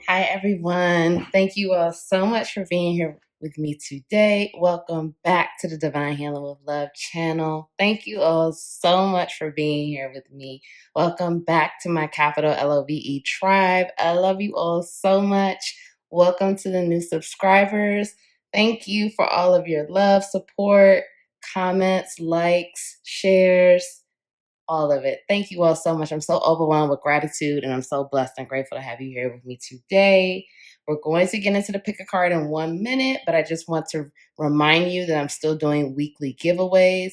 Hi, everyone. Thank you all so much for being here with me today. Welcome back to the Divine Healing with Love channel. Thank you all so much for being here with me. Welcome back to my capital LOVE tribe. I love you all so much. Welcome to the new subscribers. Thank you for all of your love, support, comments, likes, shares, all of it. Thank you all so much. I'm so overwhelmed with gratitude, and I'm so blessed and grateful to have you here with me today. We're going to get into the pick a card in 1 minute, but I just want to remind you that I'm still doing weekly giveaways.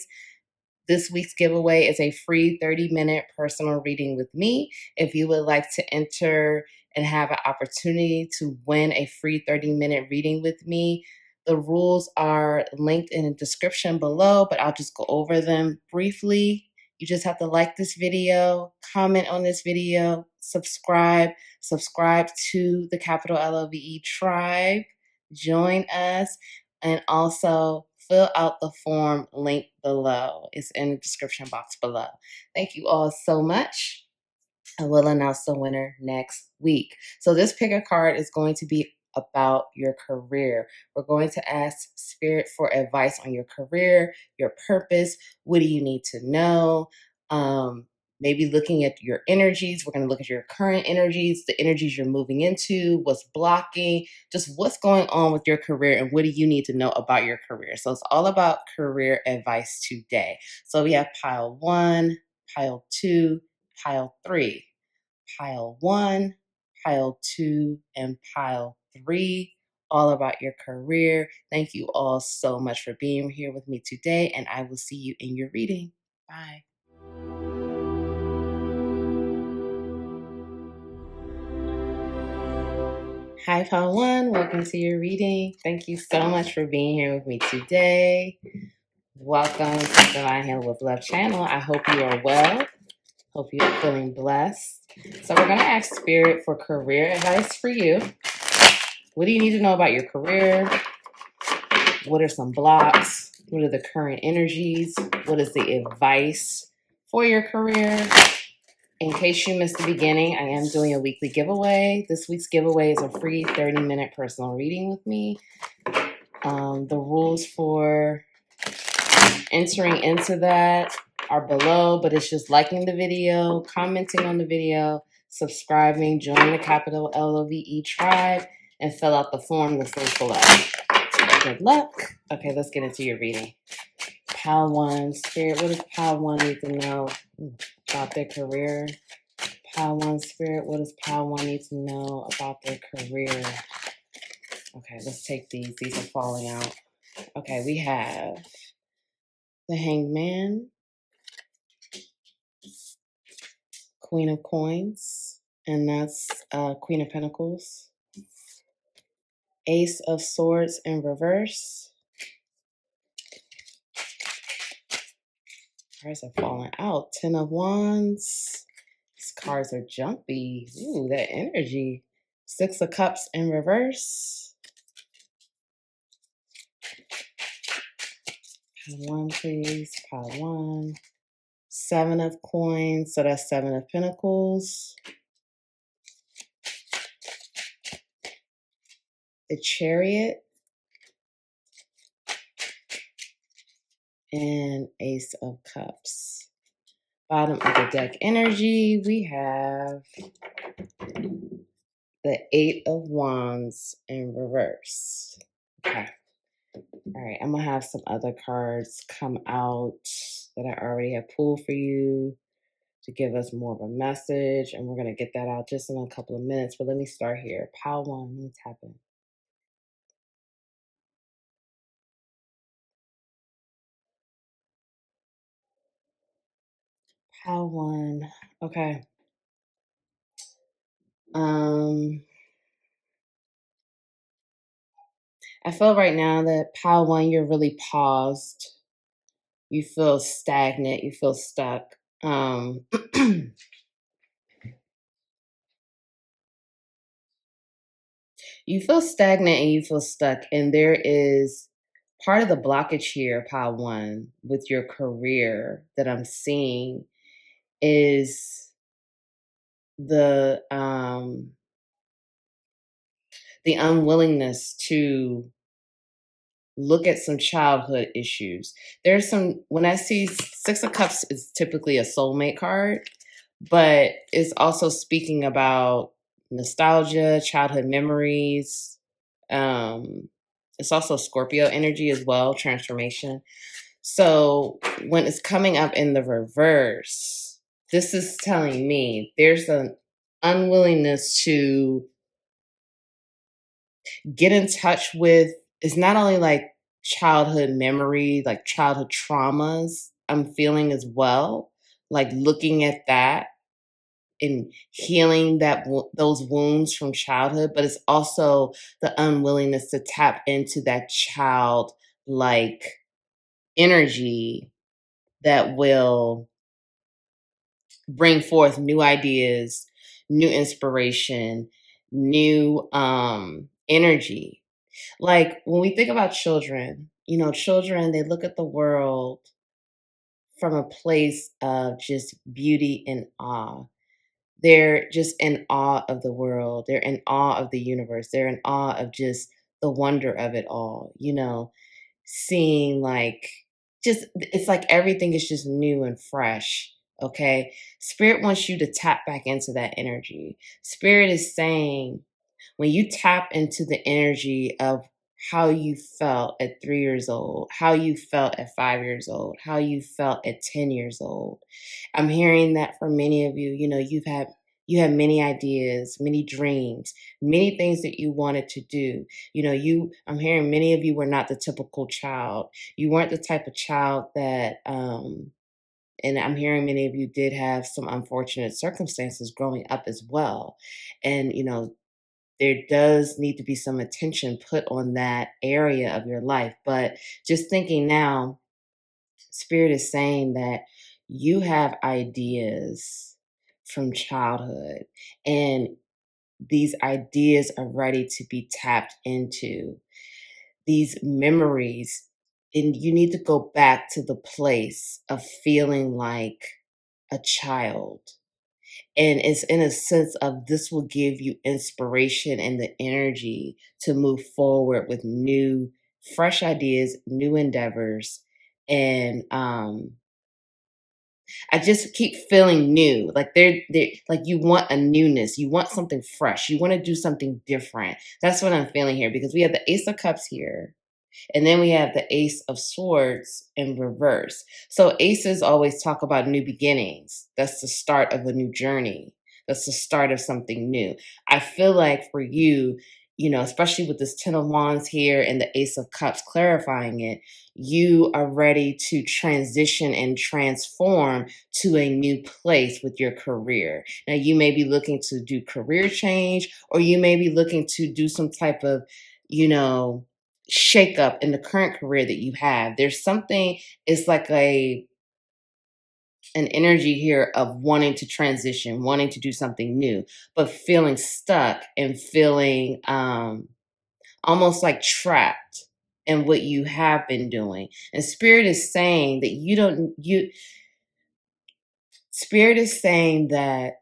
This week's giveaway is a free 30-minute personal reading with me. If you would like to enter and have an opportunity to win a free 30-minute reading with me, the rules are linked in the description below, but I'll just go over them briefly. You just have to like this video, comment on this video, subscribe to the capital LOVE tribe, join us, and also fill out the form linked below. It's in the description box below. Thank you all so much. I will announce the winner next week. So this pick a card is going to be about your career. We're going to ask Spirit for advice on your career, your purpose. What do you need to know? Maybe looking at your energies. We're going to look at your current energies, the energies you're moving into, what's blocking, just what's going on with your career and what do you need to know about your career. So it's all about career advice today. So we have pile 1, pile 2, pile 3. Pile 1, pile 2, and pile 3, all about your career. Thank you all so much for being here with me today, and I will see you in your reading. Bye. Hi, pile 1. Welcome to your reading. Thank you so much for being here with me today. Welcome to the Divine Healing with Love channel. I hope you are well. Hope you're feeling blessed. So we're going to ask Spirit for career advice for you. What do you need to know about your career? What are some blocks? What are the current energies? What is the advice for your career? In case you missed the beginning, I am doing a weekly giveaway. This week's giveaway is a free 30-minute personal reading with me. The rules for entering into that are below, but it's just liking the video, commenting on the video, subscribing, join the capital LOVE tribe, and fill out the form that's linked below. Good luck. Okay, let's get into your reading. Pile 1, Spirit, what does Pile 1 need to know about their career? Pile 1, Spirit, what does Pile 1 need to know about their career? Okay, let's take these. These are falling out. Okay, we have the Hanged Man, Queen of Coins, and that's Queen of Pentacles. Ace of Swords in reverse. Cards are falling out. 10 of Wands. These cards are jumpy. Ooh, that energy. 6 of Cups in reverse. Pile 1, please. Pile 1. 7 of Coins. So that's 7 of Pentacles. The Chariot. And Ace of Cups. Bottom of the deck energy, we have the 8 of Wands in reverse. Okay. All right, I'm going to have some other cards come out that I already have pulled for you to give us more of a message, and we're going to get that out just in a couple of minutes, but let me start here. Pile 1, let me tap in. Pile 1, okay. I feel right now that pile 1, you're really paused. You feel stagnant. You feel stuck. You feel stagnant and you feel stuck. And there is part of the blockage here, pile 1, with your career that I'm seeing is the the unwillingness to look at some childhood issues. There's some, when I see Six of Cups is typically a soulmate card, but it's also speaking about nostalgia, childhood memories. Um, it's also Scorpio energy as well, transformation. So when it's coming up in the reverse, this is telling me there's an unwillingness to get in touch with, it's not only like childhood memory, like childhood traumas I'm feeling as well, like looking at that and healing those wounds from childhood, but it's also the unwillingness to tap into that child like energy that will bring forth new ideas, new inspiration, new energy. Like when we think about children, children, they look at the world from a place of just beauty and awe. They're just in awe of the world. They're in awe of the universe. They're in awe of just the wonder of it all, seeing like, just, it's like everything is just new and fresh. Okay. Spirit wants you to tap back into that energy. Spirit is saying, when you tap into the energy of how you felt at 3 years old, how you felt at 5 years old, how you felt at 10 years old. I'm hearing that for many of you, you have many ideas, many dreams, many things that you wanted to do. I'm hearing many of you were not the typical child. You weren't the type of child that and I'm hearing many of you did have some unfortunate circumstances growing up as well. And there does need to be some attention put on that area of your life. But just thinking now, Spirit is saying that you have ideas from childhood, and these ideas are ready to be tapped into. These memories, and you need to go back to the place of feeling like a child. And it's in a sense of, this will give you inspiration and the energy to move forward with new, fresh ideas, new endeavors. And I just keep feeling new. Like they're like, you want a newness, you want something fresh, you want to do something different. That's what I'm feeling here, because we have the Ace of Cups here. And then we have the Ace of Swords in reverse. So aces always talk about new beginnings. That's the start of a new journey. That's the start of something new. I feel like for you, especially with this Ten of Wands here and the Ace of Cups clarifying it, you are ready to transition and transform to a new place with your career. Now, you may be looking to do career change, or you may be looking to do some type of, you know, shake up in the current career that you have. There's something, it's like an energy here of wanting to transition, wanting to do something new, but feeling stuck and feeling almost like trapped in what you have been doing. And Spirit is saying that Spirit is saying that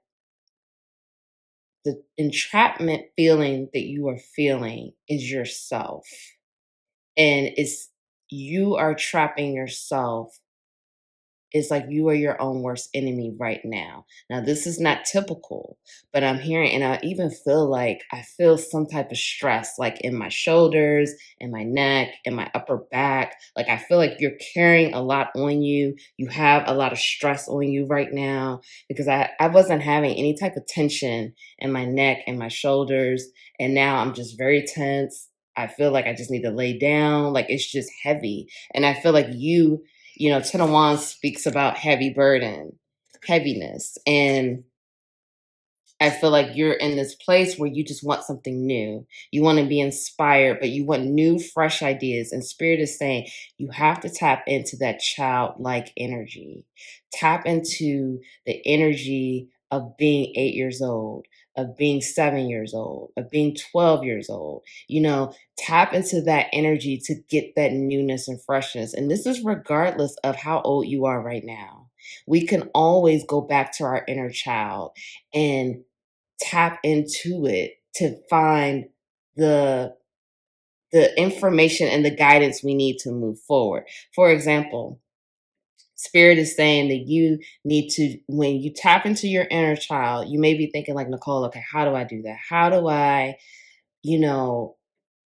the entrapment feeling that you are feeling is yourself. And it's, you are trapping yourself. It's like you are your own worst enemy right now. Now, this is not typical, but I'm hearing, and I even feel like I feel some type of stress, like in my shoulders, in my neck, in my upper back. Like I feel like you're carrying a lot on you. You have a lot of stress on you right now, because I wasn't having any type of tension in my neck and my shoulders. And now I'm just very tense. I feel like I just need to lay down. Like it's just heavy. And I feel like Ten of Wands speaks about heavy burden, heaviness. And I feel like you're in this place where you just want something new. You want to be inspired, but you want new, fresh ideas. And Spirit is saying you have to tap into that childlike energy. Tap into the energy of being 8 years old, of being 7 years old, of being 12 years old. Tap into that energy to get that newness and freshness. And this is regardless of how old you are right now. We can always go back to our inner child and tap into it to find the information and the guidance we need to move forward. For example, Spirit is saying that you need to, when you tap into your inner child, you may be thinking like, Nicole, okay, how do I do that? How do I, you know,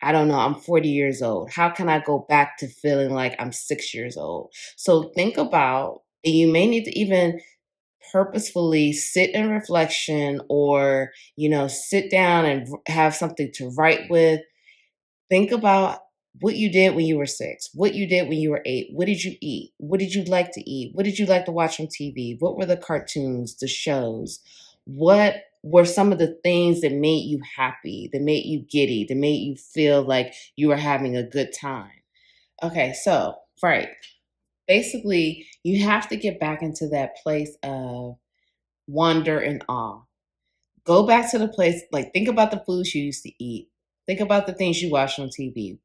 I don't know, I'm 40 years old. How can I go back to feeling like I'm 6 years old? So think about, and you may need to even purposefully sit in reflection, or, sit down and have something to write with. Think about what you did when you were 6, what you did when you were 8. What did you eat? What did you like to eat? What did you like to watch on TV? What were the cartoons, the shows? What were some of the things that made you happy, that made you giddy, that made you feel like you were having a good time? Okay, so, right. Basically, you have to get back into that place of wonder and awe. Go back to the place, like think about the foods you used to eat. Think about the things you watched on TV.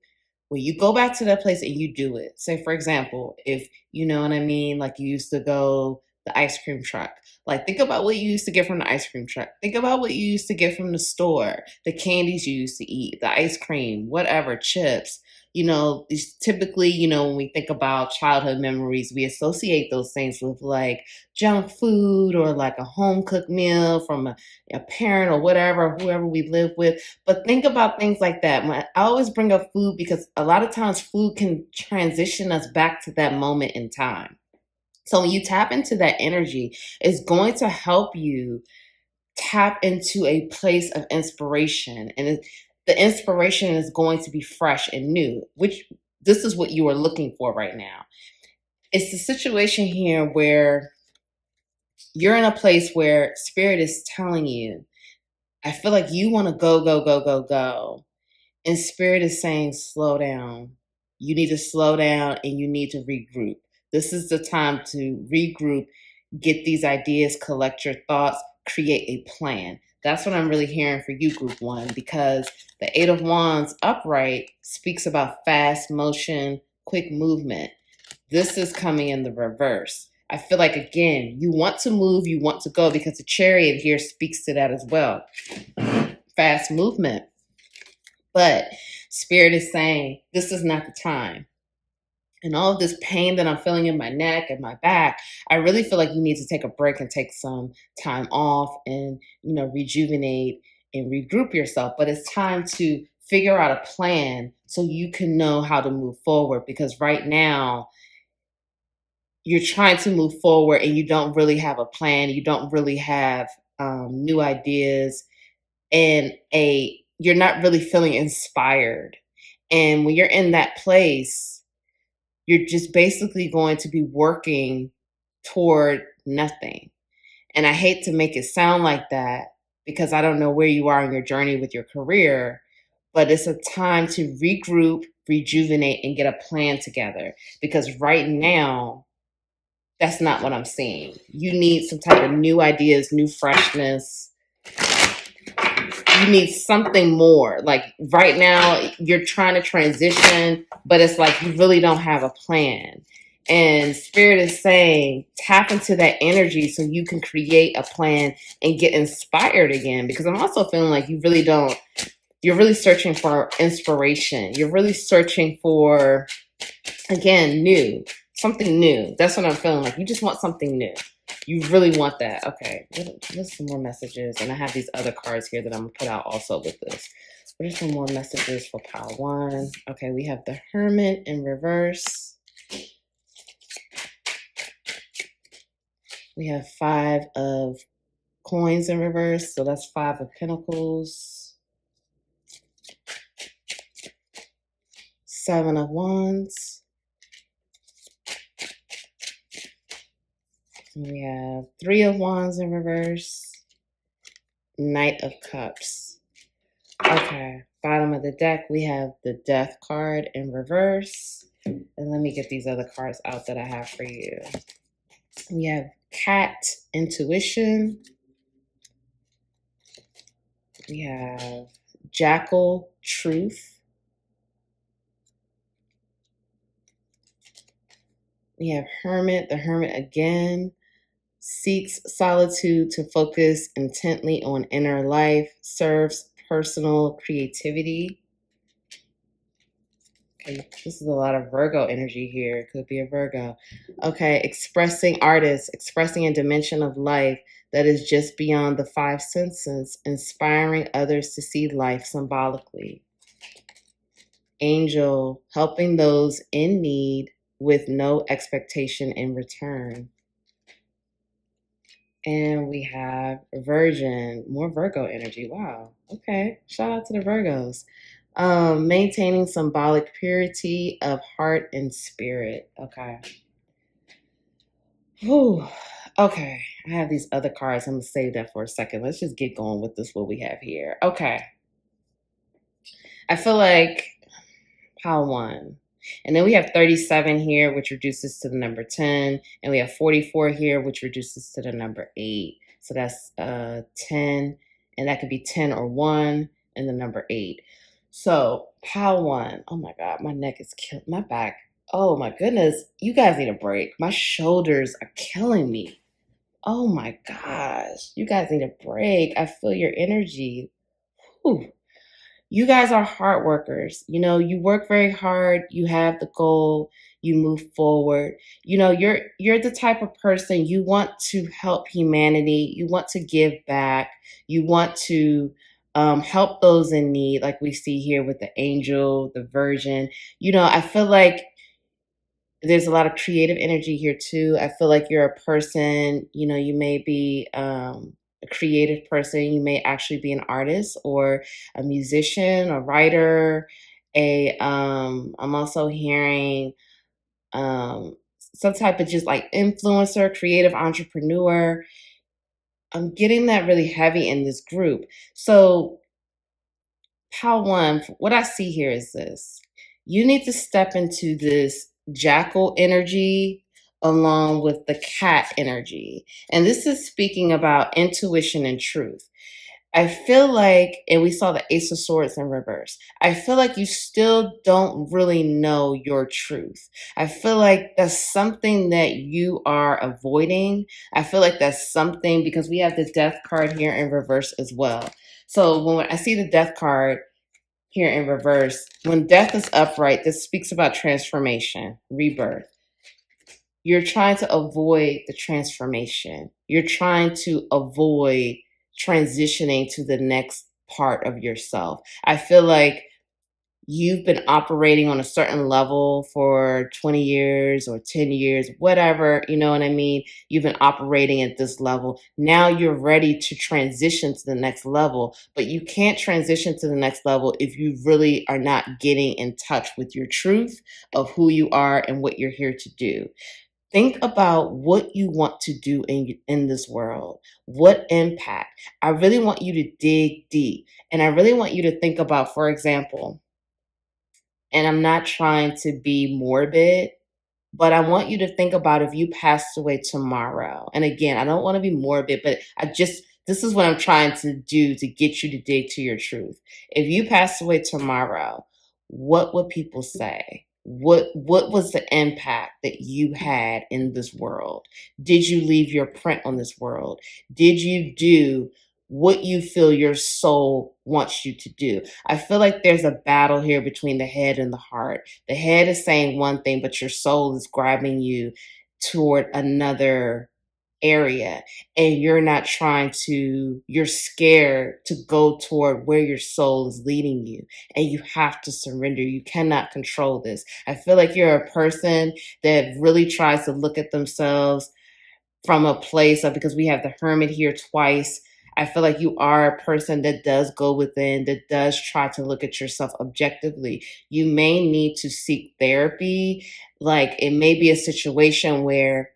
When you go back to that place and you do it, say for example, if you know what I mean, like you used to go the ice cream truck, like think about what you used to get from the ice cream truck. Think about what you used to get from the store, the candies you used to eat, the ice cream, whatever, chips. Typically, when we think about childhood memories, we associate those things with like junk food or like a home cooked meal from a parent or whatever, whoever we live with. But think about things like that. I always bring up food because a lot of times food can transition us back to that moment in time. So when you tap into that energy, it's going to help you tap into a place of inspiration. And the inspiration is going to be fresh and new, which this is what you are looking for right now. It's the situation here where you're in a place where Spirit is telling you, I feel like you want to go, go, go, go, go. And Spirit is saying, slow down. You need to slow down and you need to regroup. This is the time to regroup, get these ideas, collect your thoughts, create a plan. That's what I'm really hearing for you, Group 1, because the Eight of Wands upright speaks about fast motion, quick movement. This is coming in the reverse. I feel like, again, you want to move, you want to go, because the Chariot here speaks to that as well. Fast movement. But Spirit is saying, this is not the time. And all of this pain that I'm feeling in my neck and my back, I really feel like you need to take a break and take some time off and, rejuvenate and regroup yourself. But it's time to figure out a plan so you can know how to move forward. Because right now, you're trying to move forward and you don't really have a plan. You don't really have new ideas, and you're not really feeling inspired. And when you're in that place, you're just basically going to be working toward nothing. And I hate to make it sound like that because I don't know where you are in your journey with your career, but it's a time to regroup, rejuvenate, and get a plan together. Because right now, that's not what I'm seeing. You need some type of new ideas, new freshness. You need something more. Like right now, you're trying to transition, but it's like you really don't have a plan. And Spirit is saying, tap into that energy so you can create a plan and get inspired again. Because I'm also feeling like you really don't, you're really searching for inspiration. You're really searching for, again, something new. That's what I'm feeling like. You just want something new. You really want that. Okay, there's some more messages. And I have these other cards here that I'm going to put out also with this. What are some more messages for Power 1? Okay, we have the Hermit in reverse. We have 5 of coins in reverse. So that's 5 of Pentacles. 7 of Wands. We have 3 of Wands in reverse. Knight of Cups. Okay, bottom of the deck, we have the Death card in reverse. And let me get these other cards out that I have for you. We have Cat, Intuition. We have Jackal, Truth. We have Hermit, the Hermit again. Seeks solitude to focus intently on inner life, serves personal creativity. Okay, this is a lot of Virgo energy here. It could be a Virgo. Okay, expressing artists, expressing a dimension of life that is just beyond the five senses, inspiring others to see life symbolically. Angel, helping those in need with no expectation in return. And we have Virgin, more Virgo energy. Wow. Okay. Shout out to the Virgos. Maintaining symbolic purity of heart and spirit. Okay. Whew. Okay. I have these other cards. I'm going to save that for a second. Let's just get going with this, what we have here. Okay. I feel like pile one. And then we have 37 here, which reduces to the number 10. And we have 44 here, which reduces to the number 8. So that's 10. And that could be 10 or 1 and the number 8. So pile one. Oh my God, my neck is killing my back. Oh my goodness. You guys need a break. My shoulders are killing me. Oh my gosh. You guys need a break. I feel your energy. Whew. You guys are hard workers. You know, you work very hard, you have the goal, you move forward. You know, you're the type of person, you want to help humanity, you want to give back, you want to help those in need, like we see here with the angel, the virgin. You know, I feel like there's a lot of creative energy here too. I feel like you're a person, you know, you may be a creative person, you may actually be an artist or a musician, a writer, I'm also hearing some type of just like influencer, creative entrepreneur. I'm getting that really heavy in this group. So Pal one, what I see here is this. You need to step into this jackal energy along with the cat energy. And this is speaking about intuition and truth. I feel like, and we saw the Ace of Swords in reverse, I feel like you still don't really know your truth. I feel like that's something that you are avoiding. I feel like that's something because we have the Death card here in reverse as well. So when I see the Death card here in reverse, when Death is upright, this speaks about transformation, rebirth. You're trying to avoid the transformation. You're trying to avoid transitioning to the next part of yourself. I feel like you've been operating on a certain level for 20 years or 10 years, whatever, you know what I mean? You've been operating at this level. Now you're ready to transition to the next level, but you can't transition to the next level if you really are not getting in touch with your truth of who you are and what you're here to do. Think about what you want to do in this world. What impact? I really want you to dig deep. And I really want you to think about, for example, and I'm not trying to be morbid, but I want you to think about if you passed away tomorrow. And again, I don't want to be morbid, but this is what I'm trying to do to get you to dig to your truth. If you passed away tomorrow, what would people say? What was the impact that you had in this world? Did you leave your print on this world? Did you do what you feel your soul wants you to do? I feel like there's a battle here between the head and the heart. The head is saying one thing, but your soul is grabbing you toward another area. And you're scared to go toward where your soul is leading you. And you have to surrender. You cannot control this. I feel like you're a person that really tries to look at themselves from a place of, because we have the hermit here twice. I feel like you are a person that does go within, that does try to look at yourself objectively. You may need to seek therapy. Like it may be a situation where,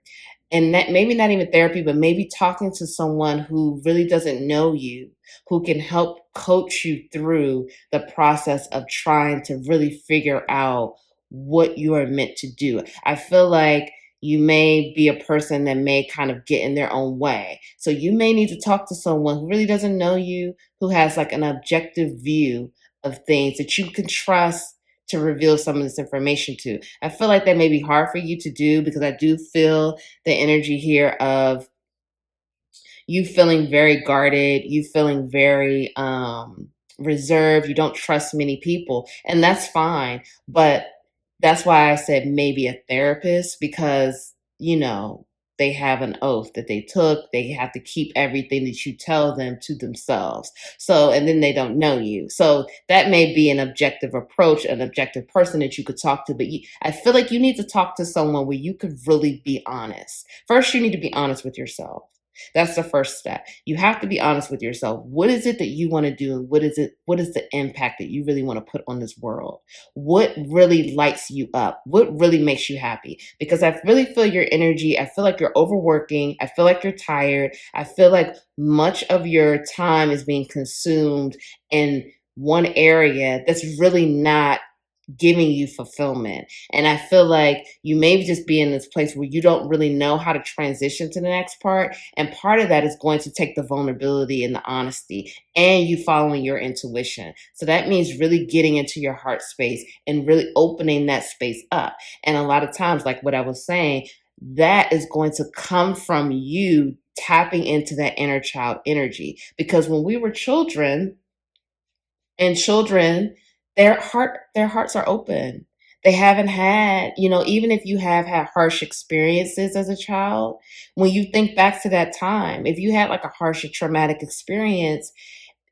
and that maybe not even therapy, but maybe talking to someone who really doesn't know you, who can help coach you through the process of trying to really figure out what you are meant to do. I feel like you may be a person that may kind of get in their own way. So you may need to talk to someone who really doesn't know you, who has like an objective view of things that you can trust to reveal some of this information to. I feel like that may be hard for you to do because I do feel the energy here of you feeling very guarded, you feeling very reserved, you don't trust many people, and that's fine. But that's why I said maybe a therapist, because, they have an oath that they took. They have to keep everything that you tell them to themselves. So, and then they don't know you. So that may be an objective approach, an objective person that you could talk to. But I feel like you need to talk to someone where you could really be honest. First, you need to be honest with yourself. That's the first step. You have to be honest with yourself. What is it that you want to do? What is the impact that you really want to put on this world? What really lights you up? What really makes you happy? Because I really feel your energy. I feel like you're overworking. I feel like you're tired. I feel like much of your time is being consumed in one area that's really not giving you fulfillment. And I feel like you may just be in this place where you don't really know how to transition to the next part. And part of that is going to take the vulnerability and the honesty and you following your intuition. So that means really getting into your heart space and really opening that space up. And a lot of times, like what I was saying, that is going to come from you tapping into that inner child energy. Because when we were children, and children, their hearts are open. They haven't had, even if you have had harsh experiences as a child, when you think back to that time, if you had like a harsh or traumatic experience,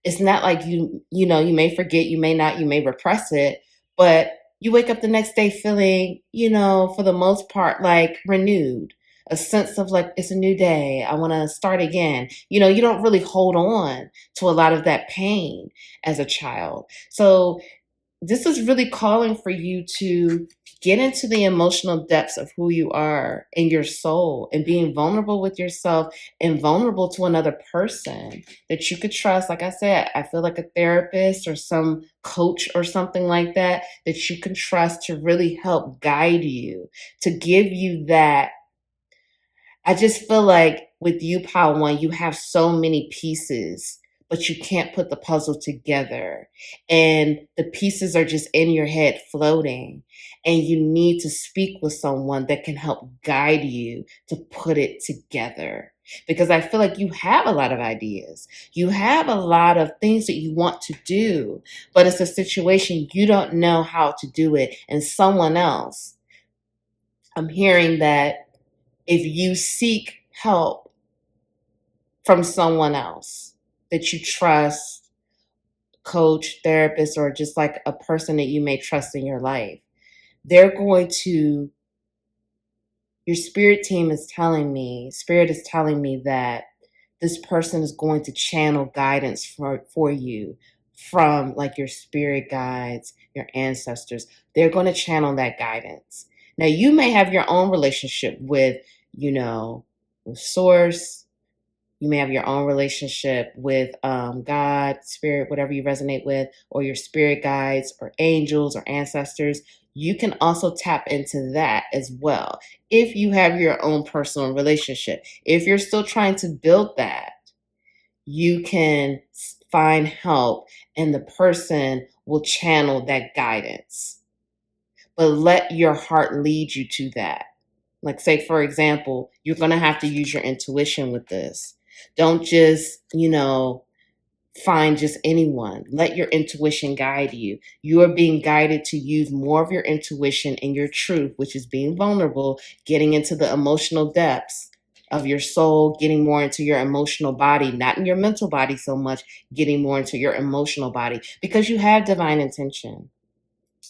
it's not like you may forget, you may not, you may repress it, but you wake up the next day feeling, for the most part, like renewed, a sense of like, it's a new day. I want to start again. You don't really hold on to a lot of that pain as a child. So this is really calling for you to get into the emotional depths of who you are and your soul, and being vulnerable with yourself and vulnerable to another person that you could trust. Like I said, I feel like a therapist or some coach or something like that you can trust to really help guide you, to give you that. I just feel like with you, Pile One, you have so many pieces, but you can't put the puzzle together. And the pieces are just in your head floating. And you need to speak with someone that can help guide you to put it together. Because I feel like you have a lot of ideas. You have a lot of things that you want to do, but it's a situation you don't know how to do it. And someone else, I'm hearing that if you seek help from someone else that you trust, coach, therapist, or just like a person that you may trust in your life, your spirit is telling me that this person is going to channel guidance for you from like your spirit guides, your ancestors. They're going to channel that guidance. Now, you may have your own relationship with source. You may have your own relationship with God, spirit, whatever you resonate with, or your spirit guides or angels or ancestors. You can also tap into that as well if you have your own personal relationship. If you're still trying to build that, you can find help and the person will channel that guidance. But let your heart lead you to that. Like, say, for example, you're going to have to use your intuition with this. Don't just, find just anyone. Let your intuition guide you. You are being guided to use more of your intuition and your truth, which is being vulnerable, getting into the emotional depths of your soul, getting more into your emotional body, not in your mental body so much, getting more into your emotional body, because you have divine intention.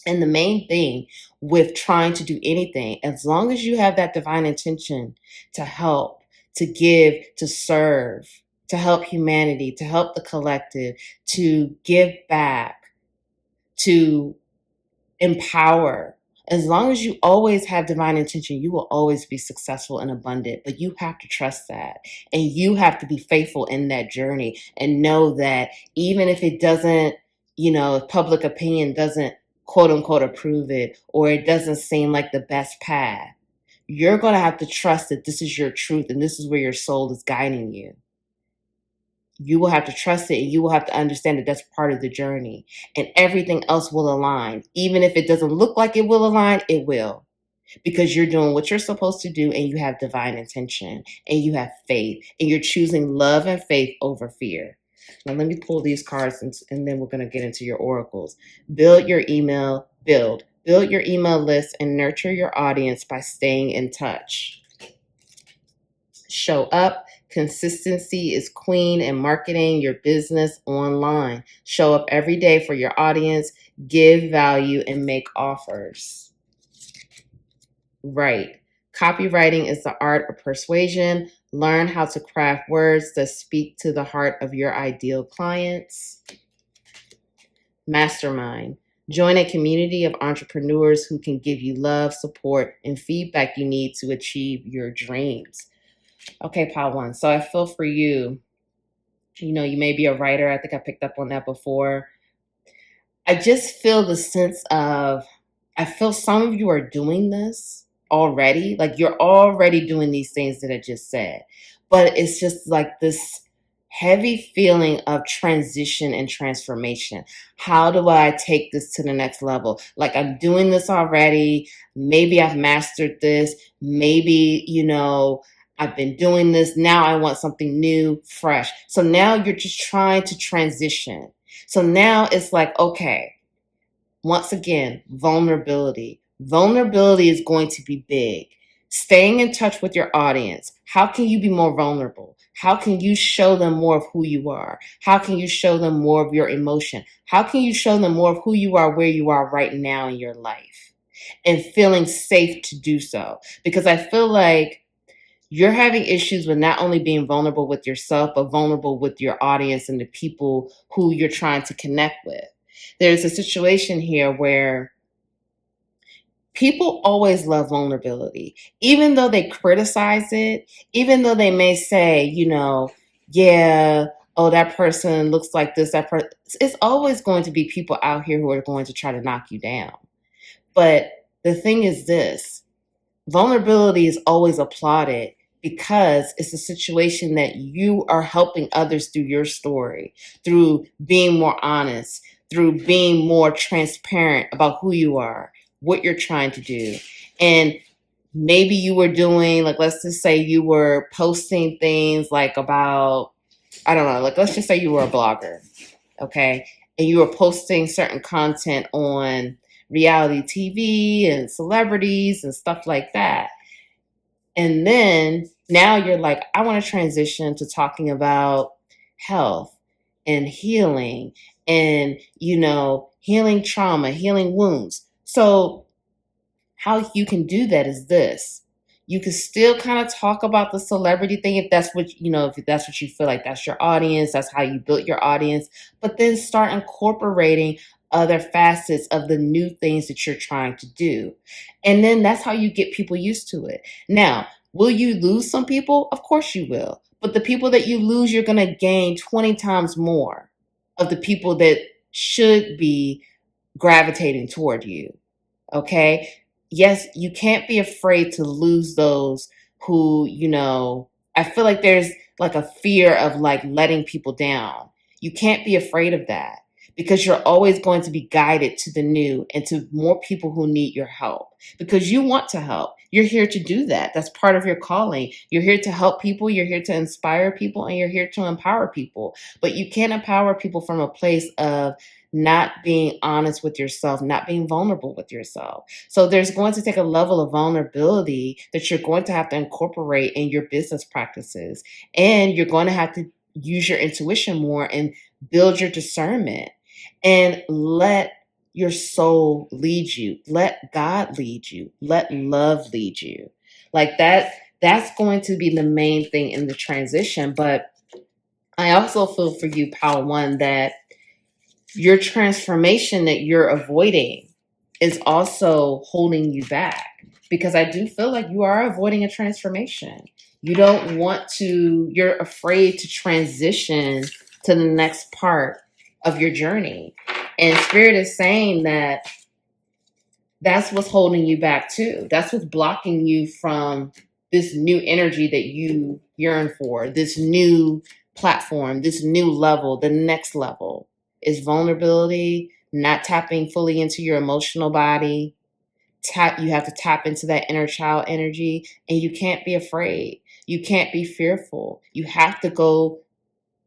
And the main thing with trying to do anything, as long as you have that divine intention to help, to give, to serve, to help humanity, to help the collective, to give back, to empower, as long as you always have divine intention, you will always be successful and abundant. But you have to trust that. And you have to be faithful in that journey and know that even if it doesn't, if public opinion doesn't quote unquote approve it, or it doesn't seem like the best path, you're going to have to trust that this is your truth and this is where your soul is guiding you. You will have to trust it, and you will have to understand that that's part of the journey, and everything else will align. Even if it doesn't look like it will align, it will, because you're doing what you're supposed to do, and you have divine intention, and you have faith, and you're choosing love and faith over fear. Now, let me pull these cards and then we're going to get into your oracles. Build your email list and nurture your audience by staying in touch. Show up. Consistency is queen in marketing your business online. Show up every day for your audience, give value, and make offers. Right. Copywriting is the art of persuasion. Learn how to craft words that speak to the heart of your ideal clients. Mastermind. Join a community of entrepreneurs who can give you love, support, and feedback you need to achieve your dreams. Okay, Pile One. So I feel for you, you may be a writer. I think I picked up on that before. I just feel the sense of, I feel some of you are doing this already. Like you're already doing these things that I just said. But it's just like this heavy feeling of transition and transformation. How do I take this to the next level? Like I'm doing this already. Maybe I've mastered this. Maybe, I've been doing this. Now I want something new, fresh. So now you're just trying to transition. So now it's like, okay, once again, vulnerability. Vulnerability is going to be big. Staying in touch with your audience. How can you be more vulnerable? How can you show them more of who you are? How can you show them more of your emotion? How can you show them more of who you are, where you are right now in your life? And feeling safe to do so. Because I feel like you're having issues with not only being vulnerable with yourself, but vulnerable with your audience and the people who you're trying to connect with. There's a situation here where people always love vulnerability, even though they criticize it, even though they may say, yeah, oh, that person looks like this, that person. It's always going to be people out here who are going to try to knock you down. But the thing is this, vulnerability is always applauded because it's a situation that you are helping others through your story, through being more honest, through being more transparent about who you are, what you're trying to do. And maybe you were doing, like, let's just say you were posting things like about, I don't know, like, let's just say you were a blogger, okay? And you were posting certain content on reality TV and celebrities and stuff like that. And then now you're like, I want to transition to talking about health and healing and, healing trauma, healing wounds. So how you can do that is this. You can still kind of talk about the celebrity thing if that's what, if that's what you feel like that's your audience, that's how you built your audience, but then start incorporating other facets of the new things that you're trying to do. And then that's how you get people used to it. Now, will you lose some people? Of course you will. But the people that you lose, you're going to gain 20 times more of the people that should be gravitating toward you. Okay? Yes, you can't be afraid to lose those who, I feel like there's like a fear of like letting people down. You can't be afraid of that because you're always going to be guided to the new and to more people who need your help because you want to help. You're here to do that. That's part of your calling. You're here to help people. You're here to inspire people and you're here to empower people. But you can't empower people from a place of not being honest with yourself, not being vulnerable with yourself. So there's going to take a level of vulnerability that you're going to have to incorporate in your business practices. And you're going to have to use your intuition more and build your discernment and let your soul lead you. Let God lead you. Let love lead you. Like that's going to be the main thing in the transition. But I also feel for you, Pile One, that your transformation that you're avoiding is also holding you back because I do feel like you are avoiding a transformation. You don't want to, you're afraid to transition to the next part of your journey. And Spirit is saying that that's what's holding you back too. That's what's blocking you from this new energy that you yearn for, this new platform, this new level, the next level. Is vulnerability, not tapping fully into your emotional body. You have to tap into that inner child energy, and you can't be afraid. You can't be fearful. You have to go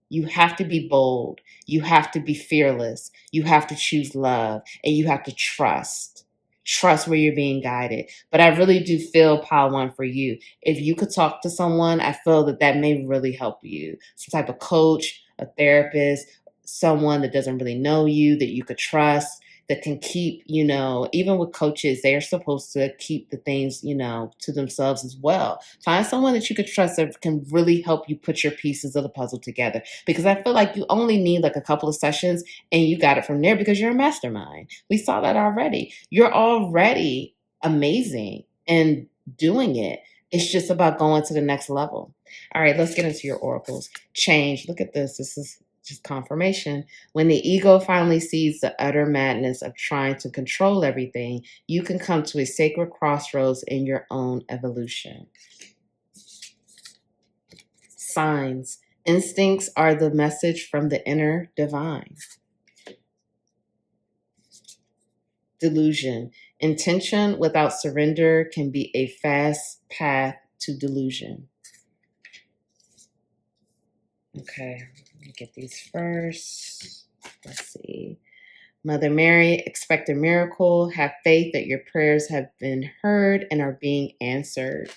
You have to be bold. You have to be fearless. You have to choose love, and you have to trust. Trust where you're being guided. But I really do feel Pile One for you. If you could talk to someone, I feel that that may really help you. Some type of coach, a therapist, someone that doesn't really know you, that you could trust, that can keep, even with coaches, they are supposed to keep the things, to themselves as well. Find someone that you could trust that can really help you put your pieces of the puzzle together. Because I feel like you only need like a couple of sessions and you got it from there because you're a mastermind. We saw that already. You're already amazing and doing it. It's just about going to the next level. All right, let's get into your oracles. Change. Look at this. This is just confirmation. When the ego finally sees the utter madness of trying to control everything, you can come to a sacred crossroads in your own evolution. Signs. Instincts are the message from the inner divine. Delusion. Intention without surrender can be a fast path to delusion. Okay, let me get these first. Let's see. Mother Mary, expect a miracle. Have faith that your prayers have been heard and are being answered.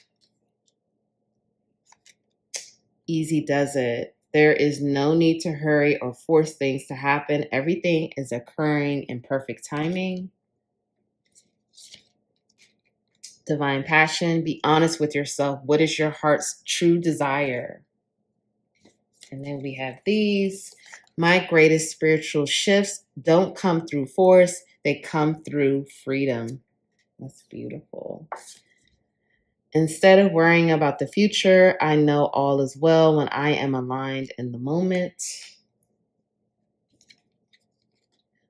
Easy does it. There is no need to hurry or force things to happen. Everything is occurring in perfect timing. Divine passion, be honest with yourself. What is your heart's true desire? And then we have these. My greatest spiritual shifts don't come through force, they come through freedom. That's beautiful. Instead of worrying about the future, I know all is well when I am aligned in the moment.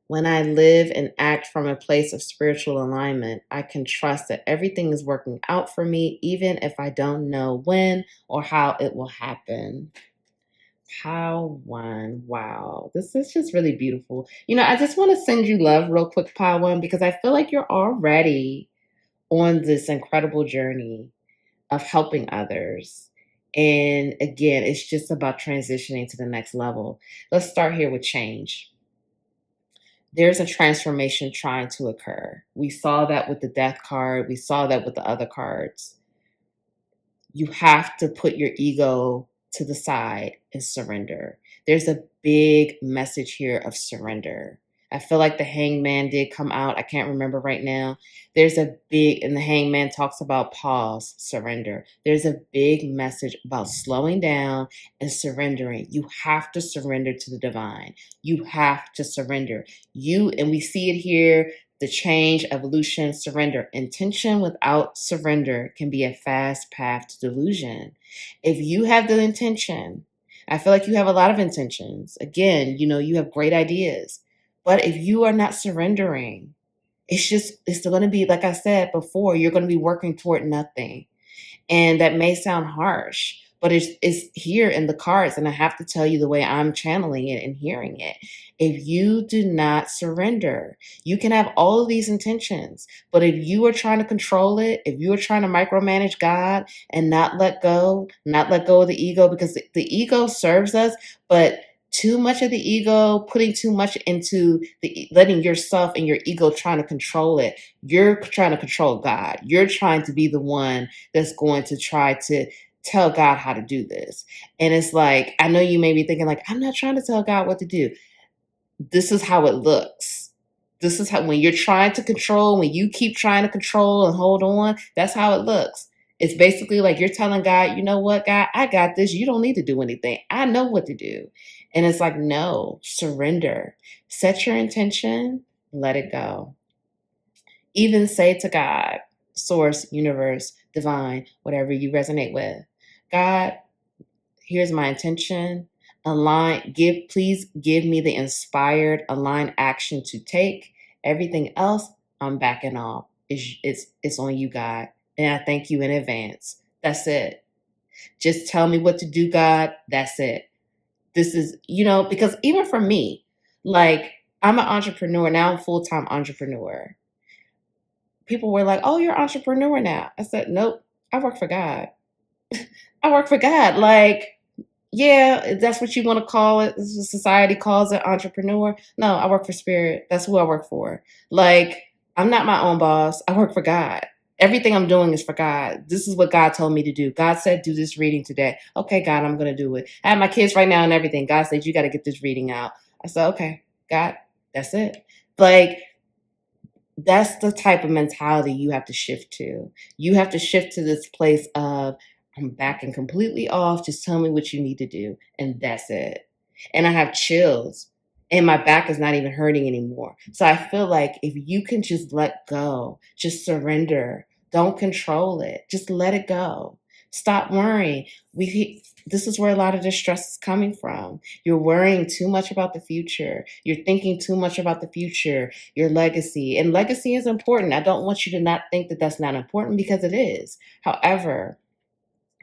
When I live and act from a place of spiritual alignment, I can trust that everything is working out for me, even if I don't know when or how it will happen. Pile One. Wow. This is just really beautiful. I just want to send you love real quick, Pile One, because I feel like you're already on this incredible journey of helping others. And again, it's just about transitioning to the next level. Let's start here with change. There's a transformation trying to occur. We saw that with the death card. We saw that with the other cards. You have to put your ego to the side and surrender. There's a big message here of surrender. I feel like the hangman did come out. I can't remember right now. And the hangman talks about pause, surrender. There's a big message about slowing down and surrendering. You have to surrender to the divine. You have to surrender. And we see it here, the change, evolution, surrender. Intention without surrender can be a fast path to delusion. If you have the intention, I feel like you have a lot of intentions. Again, you have great ideas. But if you are not surrendering, it's going to be, like I said before, you're going to be working toward nothing. And that may sound harsh, but it's here in the cards. And I have to tell you the way I'm channeling it and hearing it. If you do not surrender, you can have all of these intentions, but if you are trying to control it, if you are trying to micromanage God and not let go of the ego, because the ego serves us, but too much of the ego, putting too much into letting yourself and your ego trying to control it. You're trying to control God. You're trying to be the one that's going to try to tell God how to do this. And it's like, I know you may be thinking like, I'm not trying to tell God what to do. This is how it looks. This is how, when you're trying to control, when you keep trying to control and hold on, that's how it looks. It's basically like you're telling God, you know what, God, I got this. You don't need to do anything. I know what to do. And it's like, no, surrender. Set your intention, let it go. Even say to God, source, universe, divine, whatever you resonate with, God, here's my intention. Please give me the inspired, aligned action to take. Everything else, I'm backing off. It's on you, God. And I thank you in advance. That's it. Just tell me what to do, God. That's it. This is, because even for me, like, I'm an entrepreneur now, I'm a full-time entrepreneur. People were like, oh, you're an entrepreneur now. I said, nope, I work for God. I work for God. Like, Yeah, that's what you want to call it. This is what society calls it, entrepreneur. No, I work for spirit. That's who I work for. Like, I'm not my own boss. I work for God. Everything I'm doing is for God. This is what God told me to do. God said, do this reading today. Okay, God, I'm going to do it. I have my kids right now and everything. God said, you got to get this reading out. I said, okay, God, that's it. Like, that's the type of mentality you have to shift to. You have to shift to this place of, I'm backing completely off. Just tell me what you need to do. And that's it. And I have chills and my back is not even hurting anymore. So I feel like if you can just let go, just surrender, don't control it, just let it go. Stop worrying. This is where a lot of the stress is coming from. You're worrying too much about the future. You're thinking too much about the future, your legacy. And legacy is important. I don't want you to not think that that's not important because it is. However,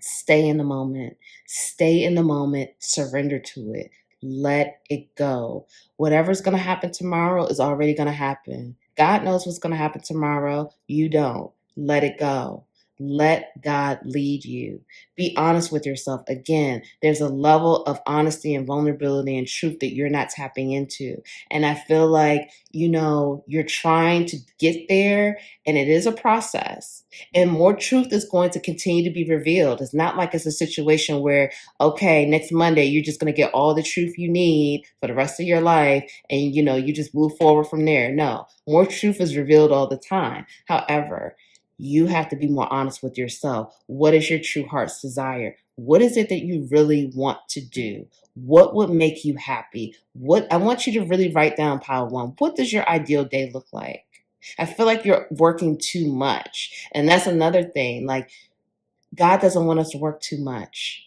stay in the moment. Stay in the moment. Surrender to it. Let it go. Whatever's going to happen tomorrow is already going to happen. God knows what's going to happen tomorrow. You don't. Let it go. Let God lead you. Be honest with yourself. Again, there's a level of honesty and vulnerability and truth that you're not tapping into. And I feel like, you're trying to get there, and it is a process, and more truth is going to continue to be revealed. It's not like it's a situation where, okay, next Monday, you're just going to get all the truth you need for the rest of your life. And, you just move forward from there. No, more truth is revealed all the time. However, you have to be more honest with yourself. What is your true heart's desire? What is it that you really want to do? What would make you happy? What I want you to really write down pile one. What does your ideal day look like? I feel like you're working too much. And that's another thing. Like, God doesn't want us to work too much.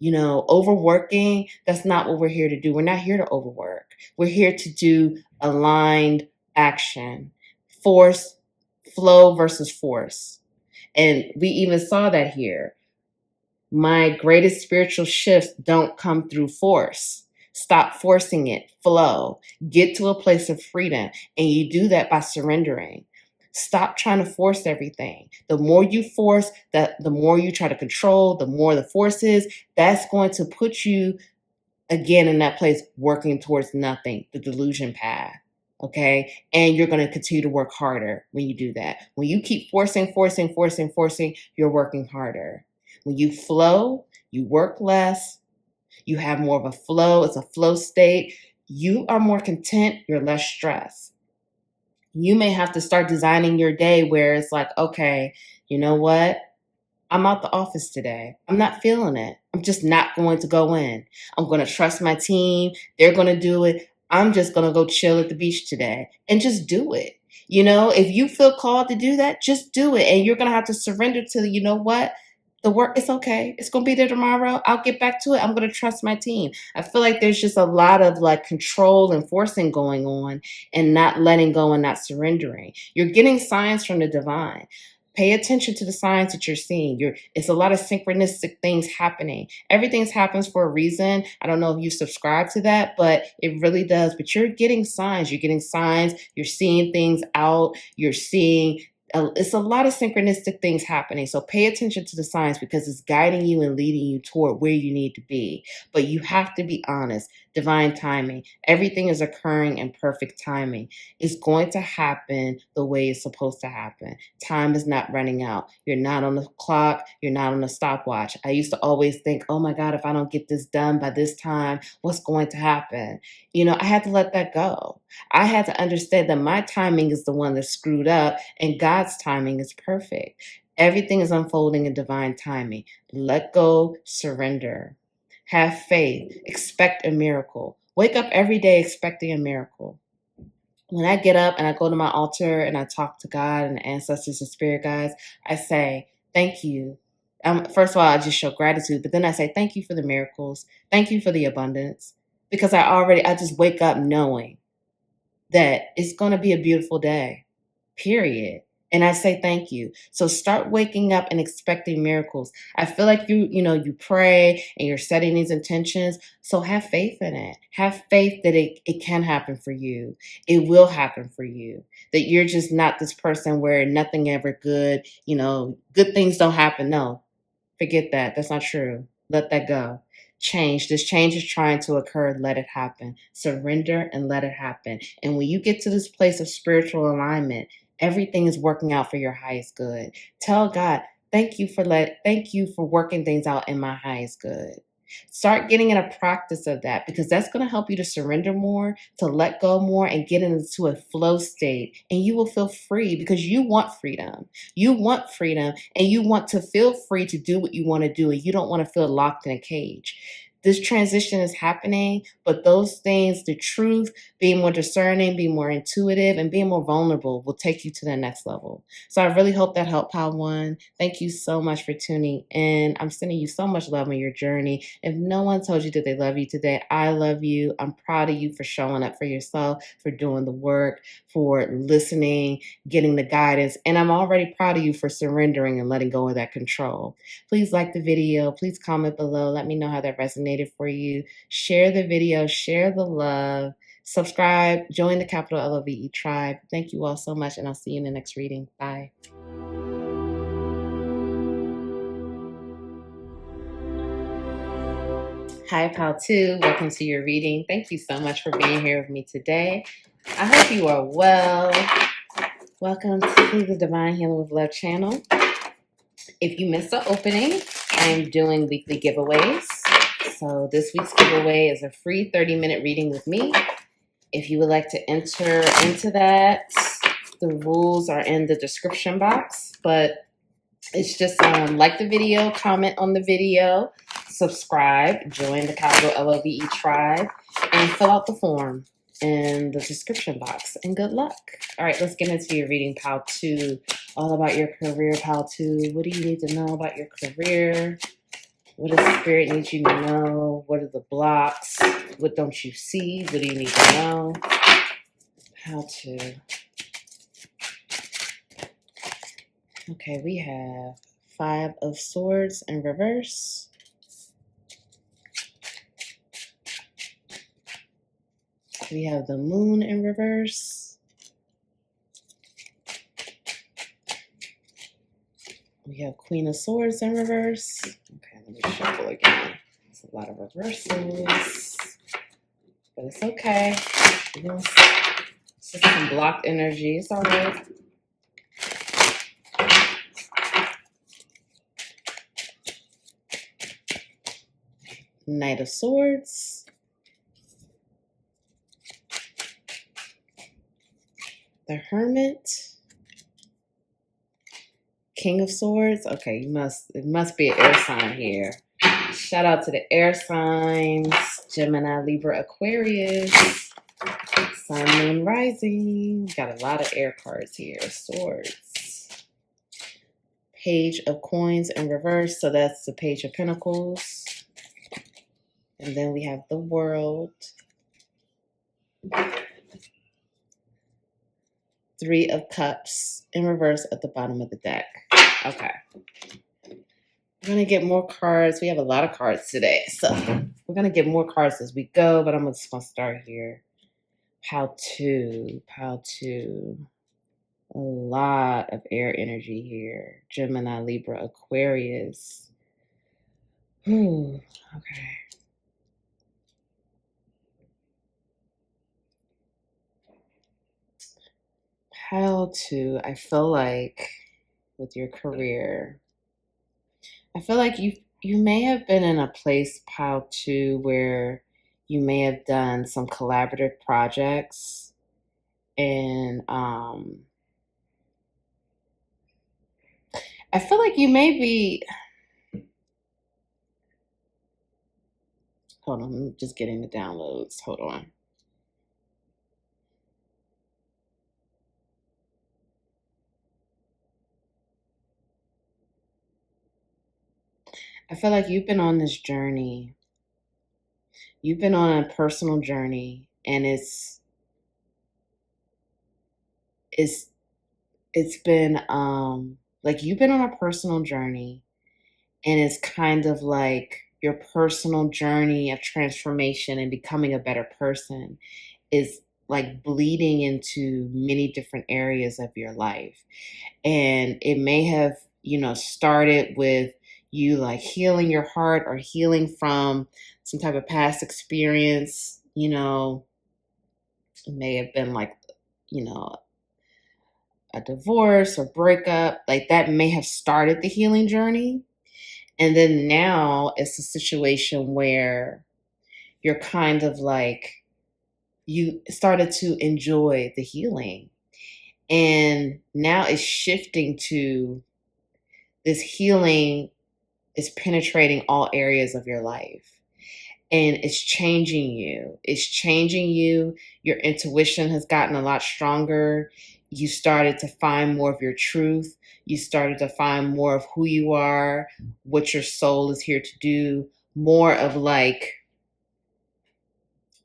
Overworking, that's not what we're here to do. We're not here to overwork. We're here to do aligned action, force, flow versus force. And we even saw that here. My greatest spiritual shifts don't come through force. Stop forcing it, flow, get to a place of freedom. And you do that by surrendering. Stop trying to force everything. The more you force, the more you try to control, the more the force is, that's going to put you again in that place working towards nothing, the delusion path. Okay. And you're going to continue to work harder when you do that. When you keep forcing, you're working harder. When you flow, you work less, you have more of a flow. It's a flow state. You are more content, you're less stressed. You may have to start designing your day where it's like, okay, you know what? I'm out the office today. I'm not feeling it. I'm just not going to go in. I'm going to trust my team. They're going to do it. I'm just going to go chill at the beach today and just do it. If you feel called to do that, just do it. And you're going to have to surrender to, what? The work is okay. It's going to be there tomorrow. I'll get back to it. I'm going to trust my team. I feel like there's just a lot of like control and forcing going on and not letting go and not surrendering. You're getting signs from the divine. Pay attention to the signs that you're seeing. It's a lot of synchronistic things happening. Everything happens for a reason. I don't know if you subscribe to that, but it really does. But you're getting signs. You're getting signs. You're seeing things out. You're seeing it's a lot of synchronistic things happening. So pay attention to the signs because it's guiding you and leading you toward where you need to be. But you have to be honest. Divine timing. Everything is occurring in perfect timing. It's going to happen the way it's supposed to happen. Time is not running out. You're not on the clock. You're not on a stopwatch. I used to always think, oh my God, if I don't get this done by this time, what's going to happen? I had to let that go. I had to understand that my timing is the one that's screwed up and God's timing is perfect. Everything is unfolding in divine timing. Let go, surrender. Have faith. Expect a miracle. Wake up every day expecting a miracle. When I get up and I go to my altar and I talk to God and the ancestors and spirit guides, I say, thank you. First of all, I just show gratitude, but then I say, thank you for the miracles. Thank you for the abundance. Because I just wake up knowing that it's going to be a beautiful day, period. And I say thank you. So start waking up and expecting miracles. I feel like you pray and you're setting these intentions. So have faith in it. Have faith that it can happen for you. It will happen for you. That you're just not this person where nothing ever good, good things don't happen. No, forget that. That's not true. Let that go. change. This change is trying to occur. Let it happen. Surrender and let it happen. And when you get to this place of spiritual alignment, everything is working out for your highest good. Tell God, thank you for working things out in my highest good. Start getting in a practice of that, because that's going to help you to surrender more, to let go more, and get into a flow state. And you will feel free, because you want freedom. You want freedom, and you want to feel free to do what you want to do, and you don't want to feel locked in a cage. This transition is happening, but those things, the truth, being more discerning, being more intuitive, and being more vulnerable will take you to the next level. So I really hope that helped, Pile One. Thank you so much for tuning in. I'm sending you so much love on your journey. If no one told you that they love you today, I love you. I'm proud of you for showing up for yourself, for doing the work, for listening, getting the guidance. And I'm already proud of you for surrendering and letting go of that control. Please like the video. Please comment below. Let me know how that resonated for you. Share the video. Share the love. Subscribe. Join the capital LOVE tribe. Thank you all so much, and I'll see you in the next reading. Bye. Hi, Pal 2. Welcome to your reading. Thank you so much for being here with me today. I hope you are well. Welcome to the Divine Healing with Love channel. If you missed the opening, I am doing weekly giveaways. So this week's giveaway is a free 30-minute reading with me. If you would like to enter into that, the rules are in the description box. But it's just like the video, comment on the video, subscribe, join the capital LOVE tribe, and fill out the form in the description box. And good luck. All right, let's get into your reading, Pal 2. All about your career, Pal 2. What do you need to know about your career? What does Spirit need you to know? What are the blocks? What don't you see? What do you need to know? Pal 2. Okay, we have 5 of Swords in reverse. We have the Moon in reverse. We have Queen of Swords in reverse. Okay, let me shuffle again. It's a lot of reversals, but it's okay. It's just some blocked energy. It's all right. Knight of Swords. The Hermit. King of Swords. Okay, it must be an air sign here. Shout out to the air signs. Gemini, Libra, Aquarius. Sun, Moon, Rising. Got a lot of air cards here. Swords. Page of Coins in reverse. So that's the Page of Pentacles. And then we have the World. 3 of Cups in reverse at the bottom of the deck. Okay. We're going to get more cards. We have a lot of cards today. So we're going to get more cards as we go, but I'm just going to start here. Pal 2. Pal 2. A lot of air energy here. Gemini, Libra, Aquarius. Ooh, okay. Pile 2, I feel like with your career, I feel like you may have been in a place, Pile 2, where you may have done some collaborative projects, and I feel like you may be, hold on, I'm just getting the downloads, hold on. I feel like you've been on this journey. You've been on a personal journey, and it's been like you've been on a personal journey, and it's kind of like your personal journey of transformation and becoming a better person is like bleeding into many different areas of your life. And it may have, started with, you like healing your heart or healing from some type of past experience. It may have been like, you know, a divorce or breakup, like that may have started the healing journey. And then now it's a situation where you're kind of like, you started to enjoy the healing. And now it's shifting to this healing is penetrating all areas of your life. And it's changing you. It's changing you. Your intuition has gotten a lot stronger. You started to find more of your truth. You started to find more of who you are, what your soul is here to do, more of like,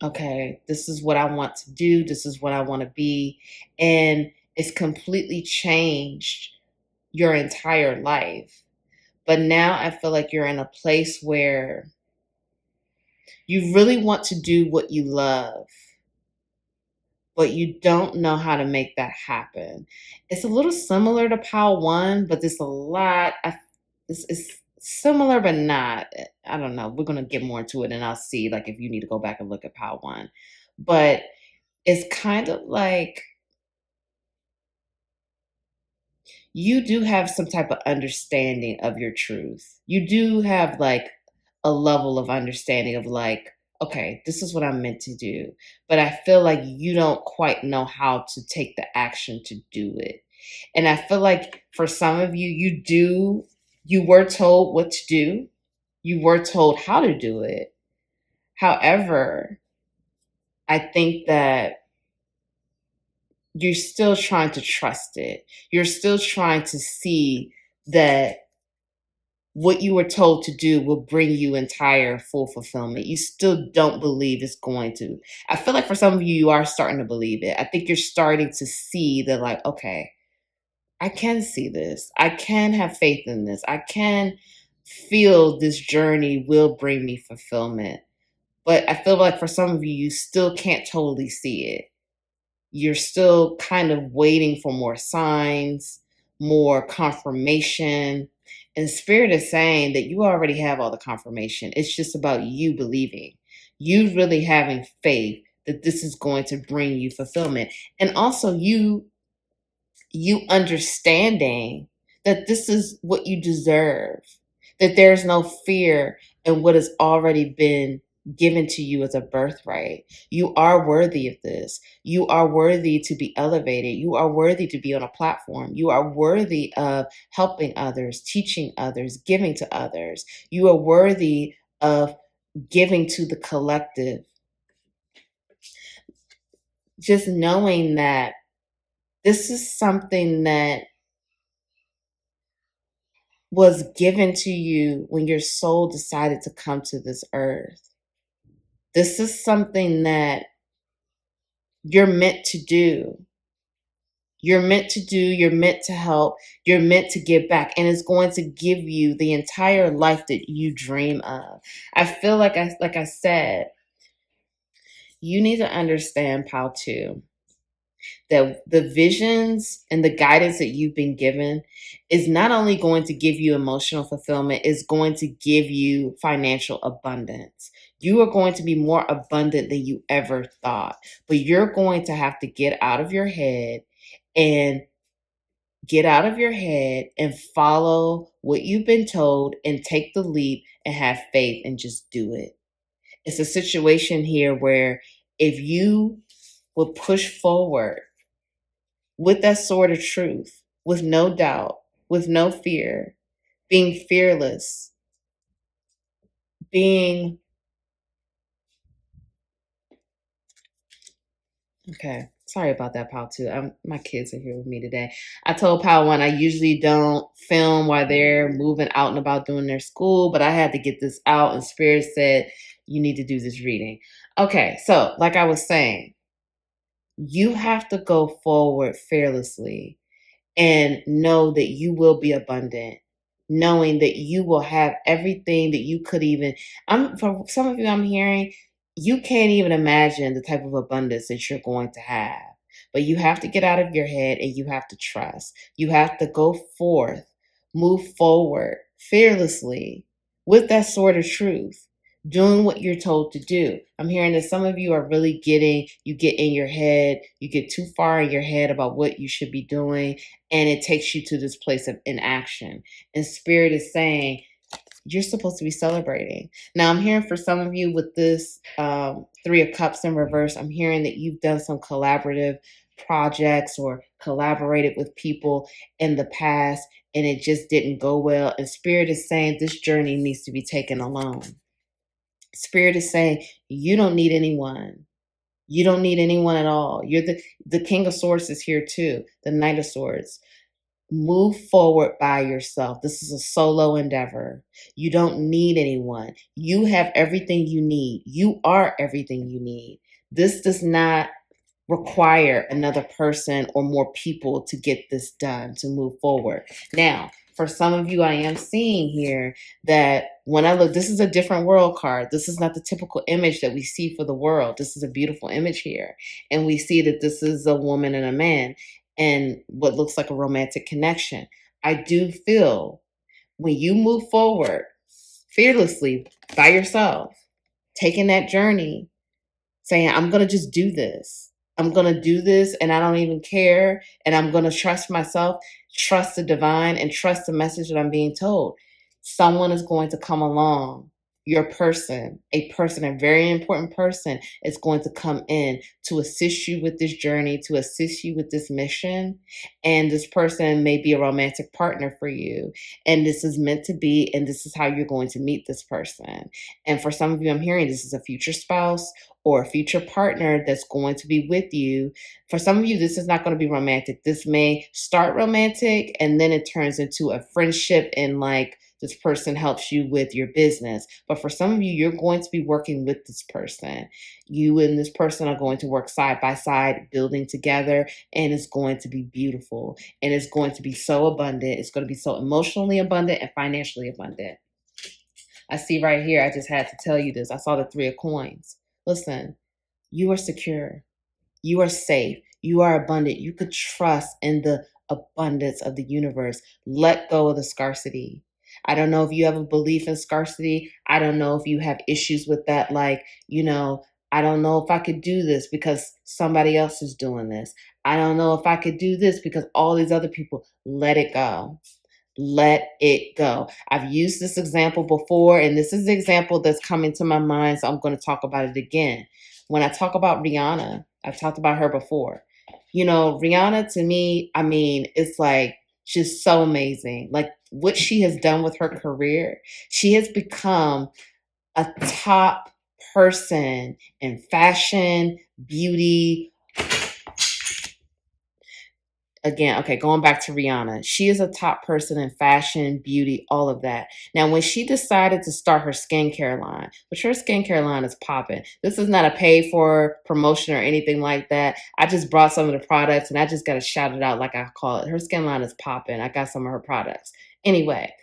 okay, this is what I want to do. This is what I want to be. And it's completely changed your entire life. But now I feel like you're in a place where you really want to do what you love, but you don't know how to make that happen. It's a little similar to Pile 1, but there's a lot. It's similar, but not. I don't know. We're going to get more into it, and I'll see like if you need to go back and look at Pile 1. But it's kind of like you do have some type of understanding of your truth. You do have like a level of understanding of like, okay, this is what I'm meant to do. But I feel like you don't quite know how to take the action to do it. And I feel like for some of you, you were told what to do, you were told how to do it. However, I think that you're still trying to trust it. You're still trying to see that what you were told to do will bring you entire full fulfillment. You still don't believe it's going to. I feel like for some of you, you are starting to believe it. I think you're starting to see that, like, okay, I can see this. I can have faith in this. I can feel this journey will bring me fulfillment. But I feel like for some of you, you still can't totally see it. You're still kind of waiting for more signs, more confirmation. And Spirit is saying that you already have all the confirmation. It's just about you believing, you really having faith that this is going to bring you fulfillment. And also you understanding that this is what you deserve, that there's no fear in what has already been given to you as a birthright. You are worthy of this. You are worthy to be elevated. You are worthy to be on a platform. You are worthy of helping others, teaching others, giving to others. You are worthy of giving to the collective. Just knowing that this is something that was given to you when your soul decided to come to this earth. This is something that you're meant to do. You're meant to do, you're meant to help, you're meant to give back, and it's going to give you the entire life that you dream of. I feel like I said, you need to understand, Pal, too, that the visions and the guidance that you've been given is not only going to give you emotional fulfillment, it's going to give you financial abundance. You are going to be more abundant than you ever thought, but you're going to have to get out of your head and follow what you've been told and take the leap and have faith and just do it. It's a situation here where if you will push forward with that sword of truth, with no doubt, with no fear, being fearless, being okay. Sorry about that, Pal. Too. My kids are here with me today. I told Pal 1 I usually don't film while they're moving out and about doing their school, but I had to get this out, and Spirit said you need to do this reading. Okay, so like I was saying, you have to go forward fearlessly and know that you will be abundant, knowing that you will have everything that you could even. For some of you, I'm hearing you can't even imagine the type of abundance that you're going to have. But you have to get out of your head and you have to trust. You have to go forth, move forward, fearlessly with that sword of truth, doing what you're told to do. I'm hearing that some of you are really you get in your head, you get too far in your head about what you should be doing, and it takes you to this place of inaction. And Spirit is saying, you're supposed to be celebrating. Now, I'm hearing for some of you with this Three of Cups in reverse, I'm hearing that you've done some collaborative projects or collaborated with people in the past and it just didn't go well. And Spirit is saying this journey needs to be taken alone. Spirit is saying you don't need anyone. You don't need anyone at all. You're the King of Swords is here too, the Knight of Swords. Move forward by yourself. This is a solo endeavor. You don't need anyone. You have everything you need. You are everything you need. This does not require another person or more people to get this done, to move forward. Now, for some of you, I am seeing here that when I look, this is a different world card. This is not the typical image that we see for the world. This is a beautiful image here. And we see that this is a woman and a man and what looks like a romantic connection. I do feel when you move forward fearlessly by yourself, taking that journey, saying, I'm going to just do this. I'm going to do this and I don't even care. And I'm going to trust myself, trust the divine, and trust the message that I'm being told. Someone is going to come along. Your person, a very important person is going to come in to assist you with this journey, to assist you with this mission. And this person may be a romantic partner for you. And this is meant to be, and this is how you're going to meet this person. And for some of you, I'm hearing this is a future spouse or a future partner that's going to be with you. For some of you, this is not going to be romantic. This may start romantic and then it turns into a friendship and like this person helps you with your business. But for some of you, you're going to be working with this person. You and this person are going to work side by side, building together, and it's going to be beautiful. And it's going to be so abundant. It's going to be so emotionally abundant and financially abundant. I see right here, I just had to tell you this. I saw the Three of Coins. Listen, you are secure. You are safe. You are abundant. You could trust in the abundance of the universe. Let go of the scarcity. I don't know if you have a belief in scarcity. I don't know if you have issues with that. Like, I don't know if I could do this because somebody else is doing this. I don't know if I could do this because all these other people. Let it go. Let it go. I've used this example before, and this is the example that's coming to my mind, so I'm going to talk about it again. When I talk about Rihanna, I've talked about her before. Rihanna to me, I mean, it's like just so amazing. Like what she has done with her career, she has become a top person in fashion, beauty, again, okay, going back to Rihanna, she is a top person in fashion, beauty, all of that. Now, when she decided to start her skincare line, which her skincare line is popping, this is not a paid for promotion or anything like that. I just brought some of the products and I just got to shout it out like I call it. Her skin line is popping. I got some of her products. Anyway,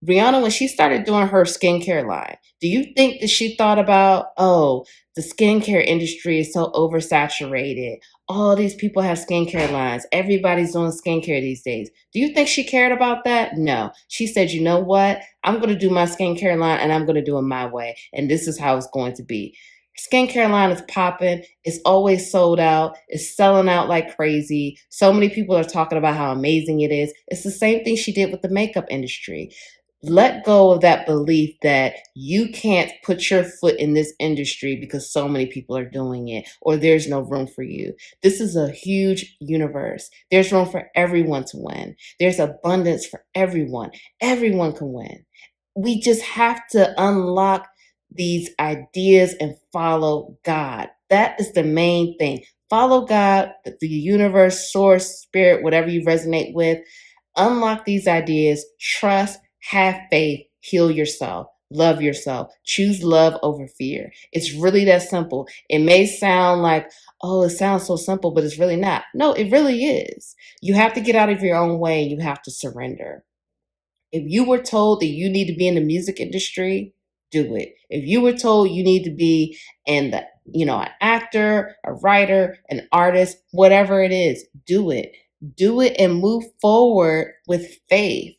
Rihanna, when she started doing her skincare line, do you think that she thought about, oh, the skincare industry is so oversaturated? All these people have skincare lines. Everybody's doing skincare these days. Do you think she cared about that? No. She said, you know what? I'm going to do my skincare line and I'm going to do it my way. And this is how it's going to be. Skincare line is popping. It's always sold out. It's selling out like crazy. So many people are talking about how amazing it is. It's the same thing she did with the makeup industry. Let go of that belief that you can't put your foot in this industry because so many people are doing it or there's no room for you. This is a huge universe. There's room for everyone to win. There's abundance for everyone. Everyone can win. We just have to unlock these ideas and follow God. That is the main thing. Follow God, the universe, source, spirit, whatever you resonate with. Unlock these ideas, trust, have faith, heal yourself, love yourself, choose love over fear. It's really that simple. It may sound like, oh, it sounds so simple, but it's really not. No, it really is. You have to get out of your own way and you have to surrender. If you were told that you need to be in the music industry, do it. If you were told you need to be in the, an actor, a writer, an artist, whatever it is, do it. Do it and move forward with faith.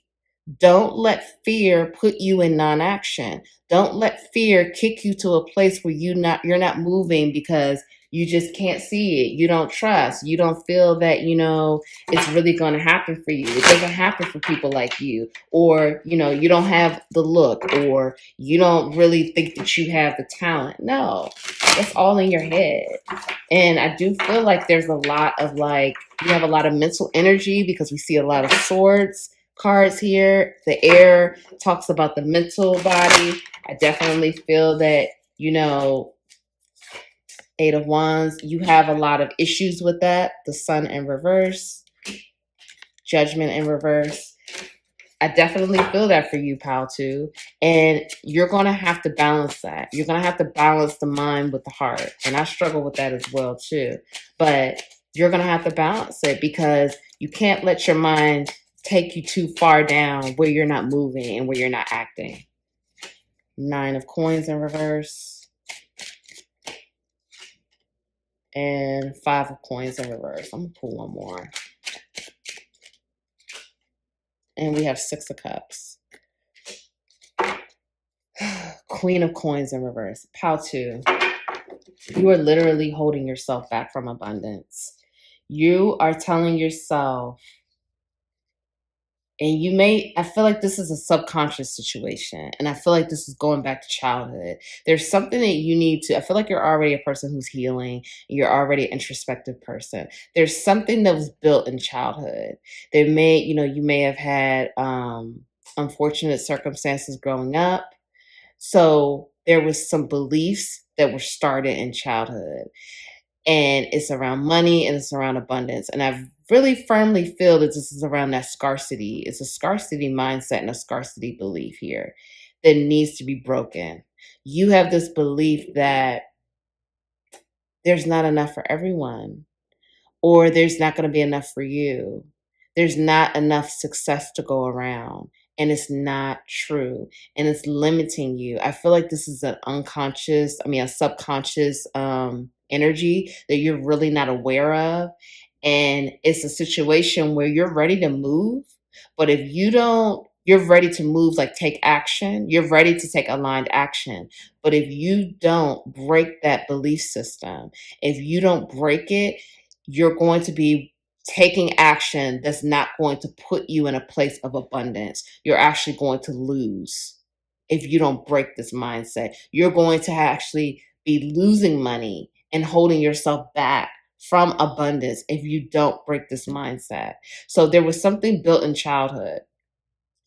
Don't let fear put you in non-action. Don't let fear kick you to a place where you're not moving because you just can't see it. You don't trust. You don't feel that, it's really going to happen for you. It doesn't happen for people like you. Or, you don't have the look, or you don't really think that you have the talent. No, that's all in your head. And I do feel like there's a lot of you have a lot of mental energy because we see a lot of swords cards here. The air talks about the mental body. I definitely feel that, Eight of Wands, you have a lot of issues with that. The Sun in reverse, Judgment in reverse. I definitely feel that for you, pal, too. And you're going to have to balance that. You're going to have to balance the mind with the heart. And I struggle with that as well, too. But you're going to have to balance it because you can't let your mind take you too far down where you're not moving and where you're not acting. 9 of Coins in reverse. And 5 of Coins in reverse. I'm going to pull one more. And we have 6 of Cups. Queen of Coins in reverse. Pal 2. You are literally holding yourself back from abundance. You are telling yourself, and I feel like this is a subconscious situation. And I feel like this is going back to childhood. There's something that you need to, I feel like you're already a person who's healing. You're already an introspective person. There's something that was built in childhood. You may have had unfortunate circumstances growing up. So there was some beliefs that were started in childhood, and it's around money and it's around abundance. And I really firmly feel that this is around that scarcity. It's a scarcity mindset and a scarcity belief here that needs to be broken. You have this belief that there's not enough for everyone, or there's not going to be enough for you. There's not enough success to go around. And it's not true. And it's limiting you. I feel like this is a subconscious energy that you're really not aware of. And it's a situation where you're ready to move. But if you don't, you're ready to move, like take action. You're ready to take aligned action. But if you don't break that belief system, if you don't break it, you're going to be taking action that's not going to put you in a place of abundance. You're actually going to lose if you don't break this mindset. You're going to actually be losing money and holding yourself back from abundance if you don't break this mindset. So there was something built in childhood.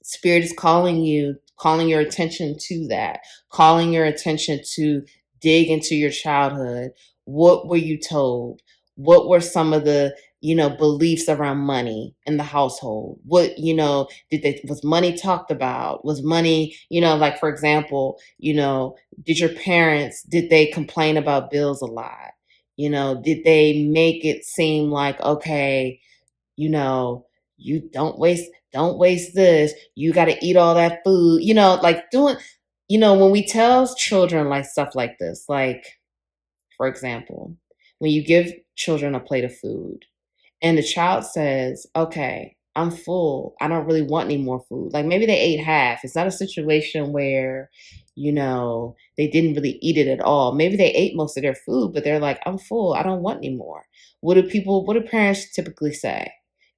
Spirit is calling your attention to that, calling your attention to dig into your childhood. What were you told? What were some of the, beliefs around money in the household? What, was money talked about? Was money, like for example, did they complain about bills a lot? Did they make it seem like, okay, you don't waste this. You got to eat all that food, like doing, when we tell children like stuff like this, like, for example, when you give children a plate of food and the child says, okay, I'm full. I don't really want any more food. Like maybe they ate half. It's not a situation where, they didn't really eat it at all. Maybe they ate most of their food, but they're like, I'm full. I don't want any more. What do parents typically say?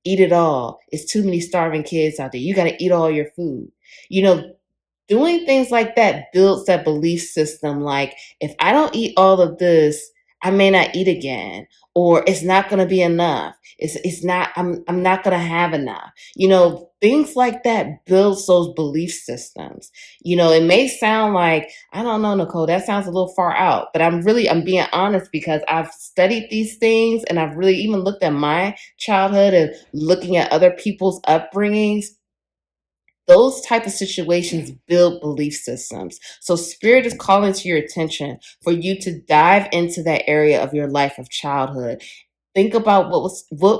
Eat it all. It's too many starving kids out there. You got to eat all your food. Doing things like that builds that belief system. Like, if I don't eat all of this, I may not eat again, or it's not going to be enough. I'm not going to have enough. Things like that builds those belief systems. It may sound like, I don't know, Nicole, that sounds a little far out, but I'm being honest because I've studied these things and I've really even looked at my childhood and looking at other people's upbringings. Those type of situations build belief systems. So Spirit is calling to your attention for you to dive into that area of your life of childhood. Think about what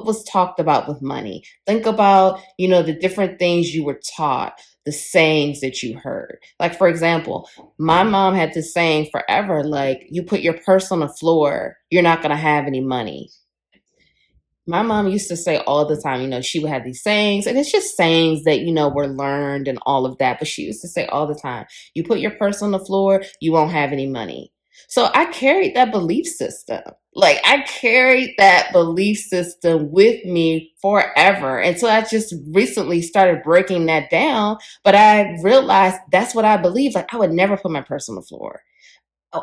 was talked about with money. Think about, the different things you were taught, the sayings that you heard. Like, for example, my mom had this saying forever, like, you put your purse on the floor, you're not going to have any money. My mom used to say all the time, she would have these sayings, and it's just sayings that, were learned and all of that. But she used to say all the time, you put your purse on the floor, you won't have any money. So I carried that belief system. Like I carried that belief system with me forever. And so I just recently started breaking that down. But I realized that's what I believe. Like I would never put my purse on the floor.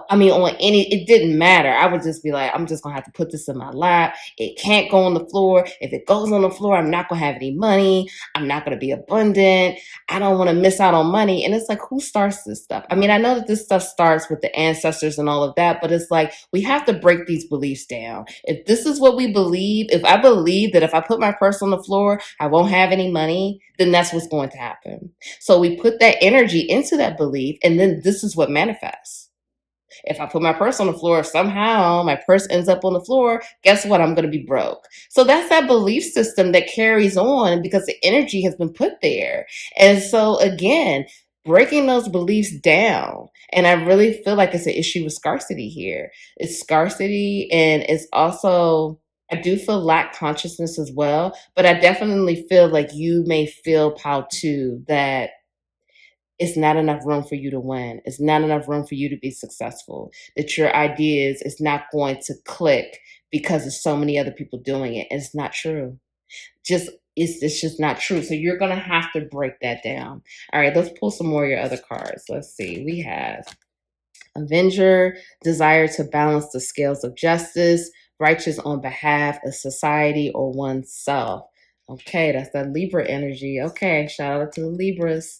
I mean, it didn't matter. I would just be like, I'm just gonna have to put this in my lap. It can't go on the floor. If it goes on the floor, I'm not gonna have any money. I'm not gonna be abundant. I don't want to miss out on money. And it's like, who starts this stuff? I mean, I know that this stuff starts with the ancestors and all of that, but it's like we have to break these beliefs down. If this is what we believe, if I believe that if I put my purse on the floor, I won't have any money, then that's what's going to happen. So we put that energy into that belief, and then this is what manifests. If I put my purse on the floor, if somehow my purse ends up on the floor, guess what? I'm going to be broke. So that's that belief system that carries on because the energy has been put there. And so again, breaking those beliefs down. And I really feel like it's an issue with scarcity here. It's scarcity, and it's also, I do feel lack consciousness as well, but I definitely feel like you may feel, Pal, too, that it's not enough room for you to win. It's not enough room for you to be successful. That your ideas is not going to click because there's so many other people doing it. And it's not true. It's just not true. So you're gonna have to break that down. All right, let's pull some more of your other cards. Let's see. We have Avenger, desire to balance the scales of justice, righteous on behalf of society or oneself. Okay, that's that Libra energy. Okay, shout out to the Libras.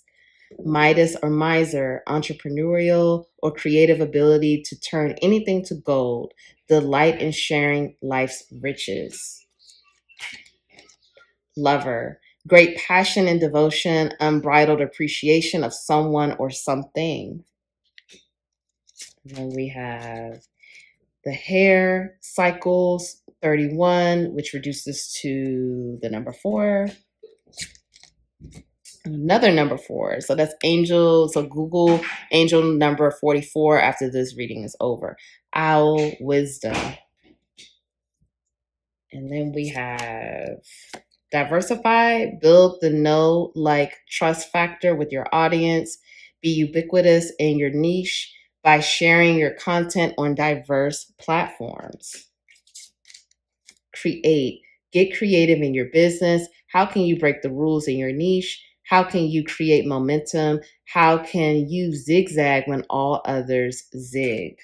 Midas or miser, entrepreneurial or creative ability to turn anything to gold, delight in sharing life's riches. Lover, great passion and devotion, unbridled appreciation of someone or something. And then we have the hair, cycles, 31, which reduces to the number 4. Another number 4. So that's angel. So Google angel number 44 after this reading is over. Owl, wisdom. And then we have diversify, build the know, like, trust factor with your audience, be ubiquitous in your niche by sharing your content on diverse platforms. Create, get creative in your business. How can you break the rules in your niche? How can you create momentum? How can you zigzag when all others zig?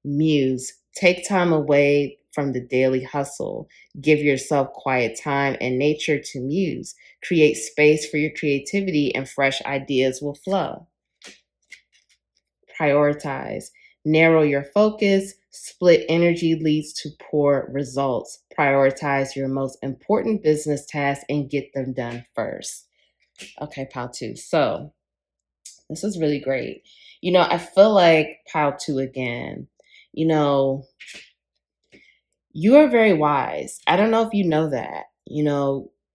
Muse, take time away from the daily hustle. Give yourself quiet time and nature to muse. Create space for your creativity and fresh ideas will flow. Prioritize, narrow your focus. Split energy leads to poor results. Prioritize your most important business tasks and get them done first. Okay, Pile 2. So this is really great. I feel like Pile 2 again, you are very wise. I don't know if you know that.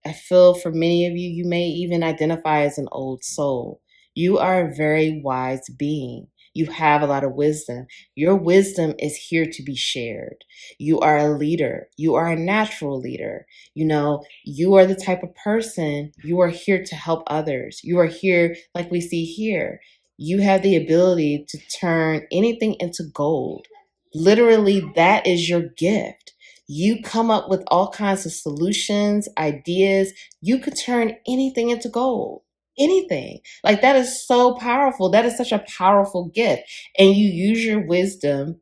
I feel for many of you, you may even identify as an old soul. You are a very wise being. You have a lot of wisdom. Your wisdom is here to be shared. You are a leader. You are a natural leader. You are the type of person, you are here to help others. You are here, like we see here. You have the ability to turn anything into gold. Literally, that is your gift. You come up with all kinds of solutions, ideas. You could turn anything into gold. Anything. Like that is so powerful. That is such a powerful gift. And you use your wisdom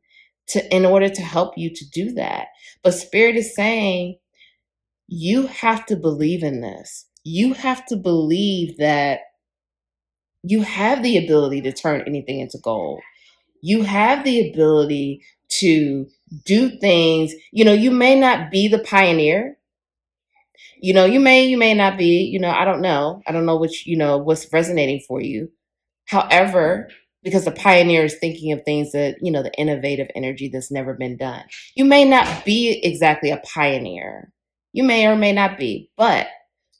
in order to help you to do that. But Spirit is saying, you have to believe in this. You have to believe that you have the ability to turn anything into gold. You have the ability to do things. You may not be the pioneer. You may not be, I don't know. I don't know what's resonating for you. However, because the pioneer is thinking of things that, the innovative energy that's never been done. You may not be exactly a pioneer. You may or may not be, but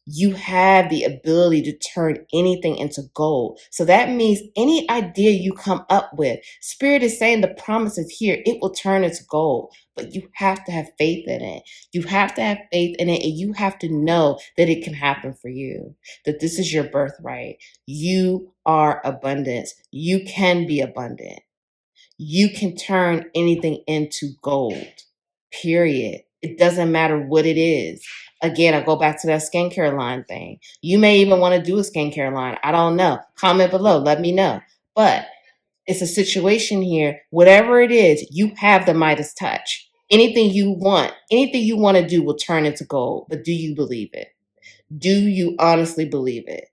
You have the ability to turn anything into gold. So that means any idea you come up with, Spirit is saying the promise is here, it will turn into gold. But you have to have faith in it. You have to have faith in it, and you have to know that it can happen for you, that this is your birthright. You are abundance. You can be abundant. You can turn anything into gold, period. It doesn't matter what it is. Again, I go back to that skincare line thing. You may even want to do a skincare line. I don't know. Comment below. Let me know. But it's a situation here. Whatever it is, you have the Midas touch. Anything you want to do will turn into gold. But do you believe it? Do you honestly believe it?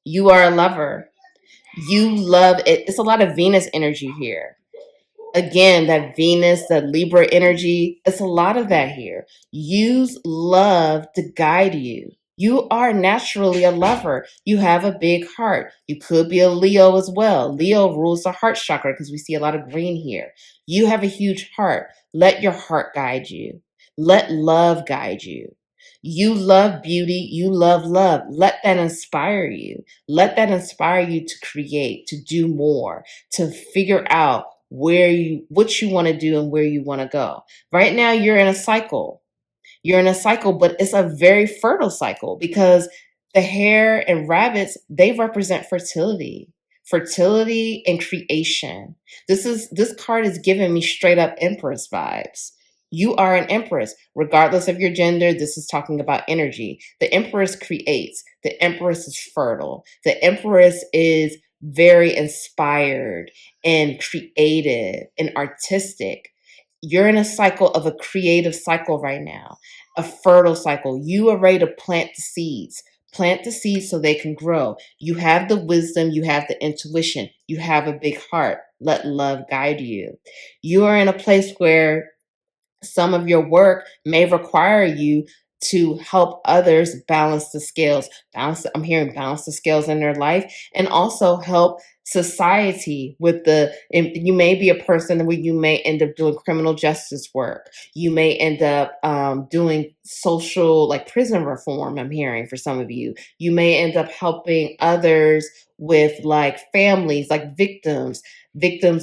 You are a lover. You love it. It's a lot of Venus energy here. Again, that Venus, that Libra energy, it's a lot of that here. Use love to guide you. You are naturally a lover. You have a big heart. You could be a Leo as well. Leo rules the heart chakra because we see a lot of green here. You have a huge heart. Let your heart guide you. Let love guide you. You love beauty. You love love. Let that inspire you. Let that inspire you to create, to do more, to figure out what you want to do and where you want to go. Right now you're in a cycle. You're in a cycle, but it's a very fertile cycle because the hare and rabbits, they represent fertility and creation. This card is giving me straight up empress vibes. You are an empress, regardless of your gender. This is talking about energy. The empress creates. The empress is fertile. The empress is very inspired and creative and artistic. You're in a cycle of a creative cycle right now, a fertile cycle. You are ready to plant the seeds. Plant the seeds so they can grow. You have the wisdom, you have the intuition, you have a big heart. Let love guide you. You are in a place where some of your work may require you to help others balance the scales. I'm hearing balance the scales in their life, and also help society with you may be a person where you may end up doing criminal justice work. You may end up doing social, like prison reform, I'm hearing for some of you. You may end up helping others with like families, like victims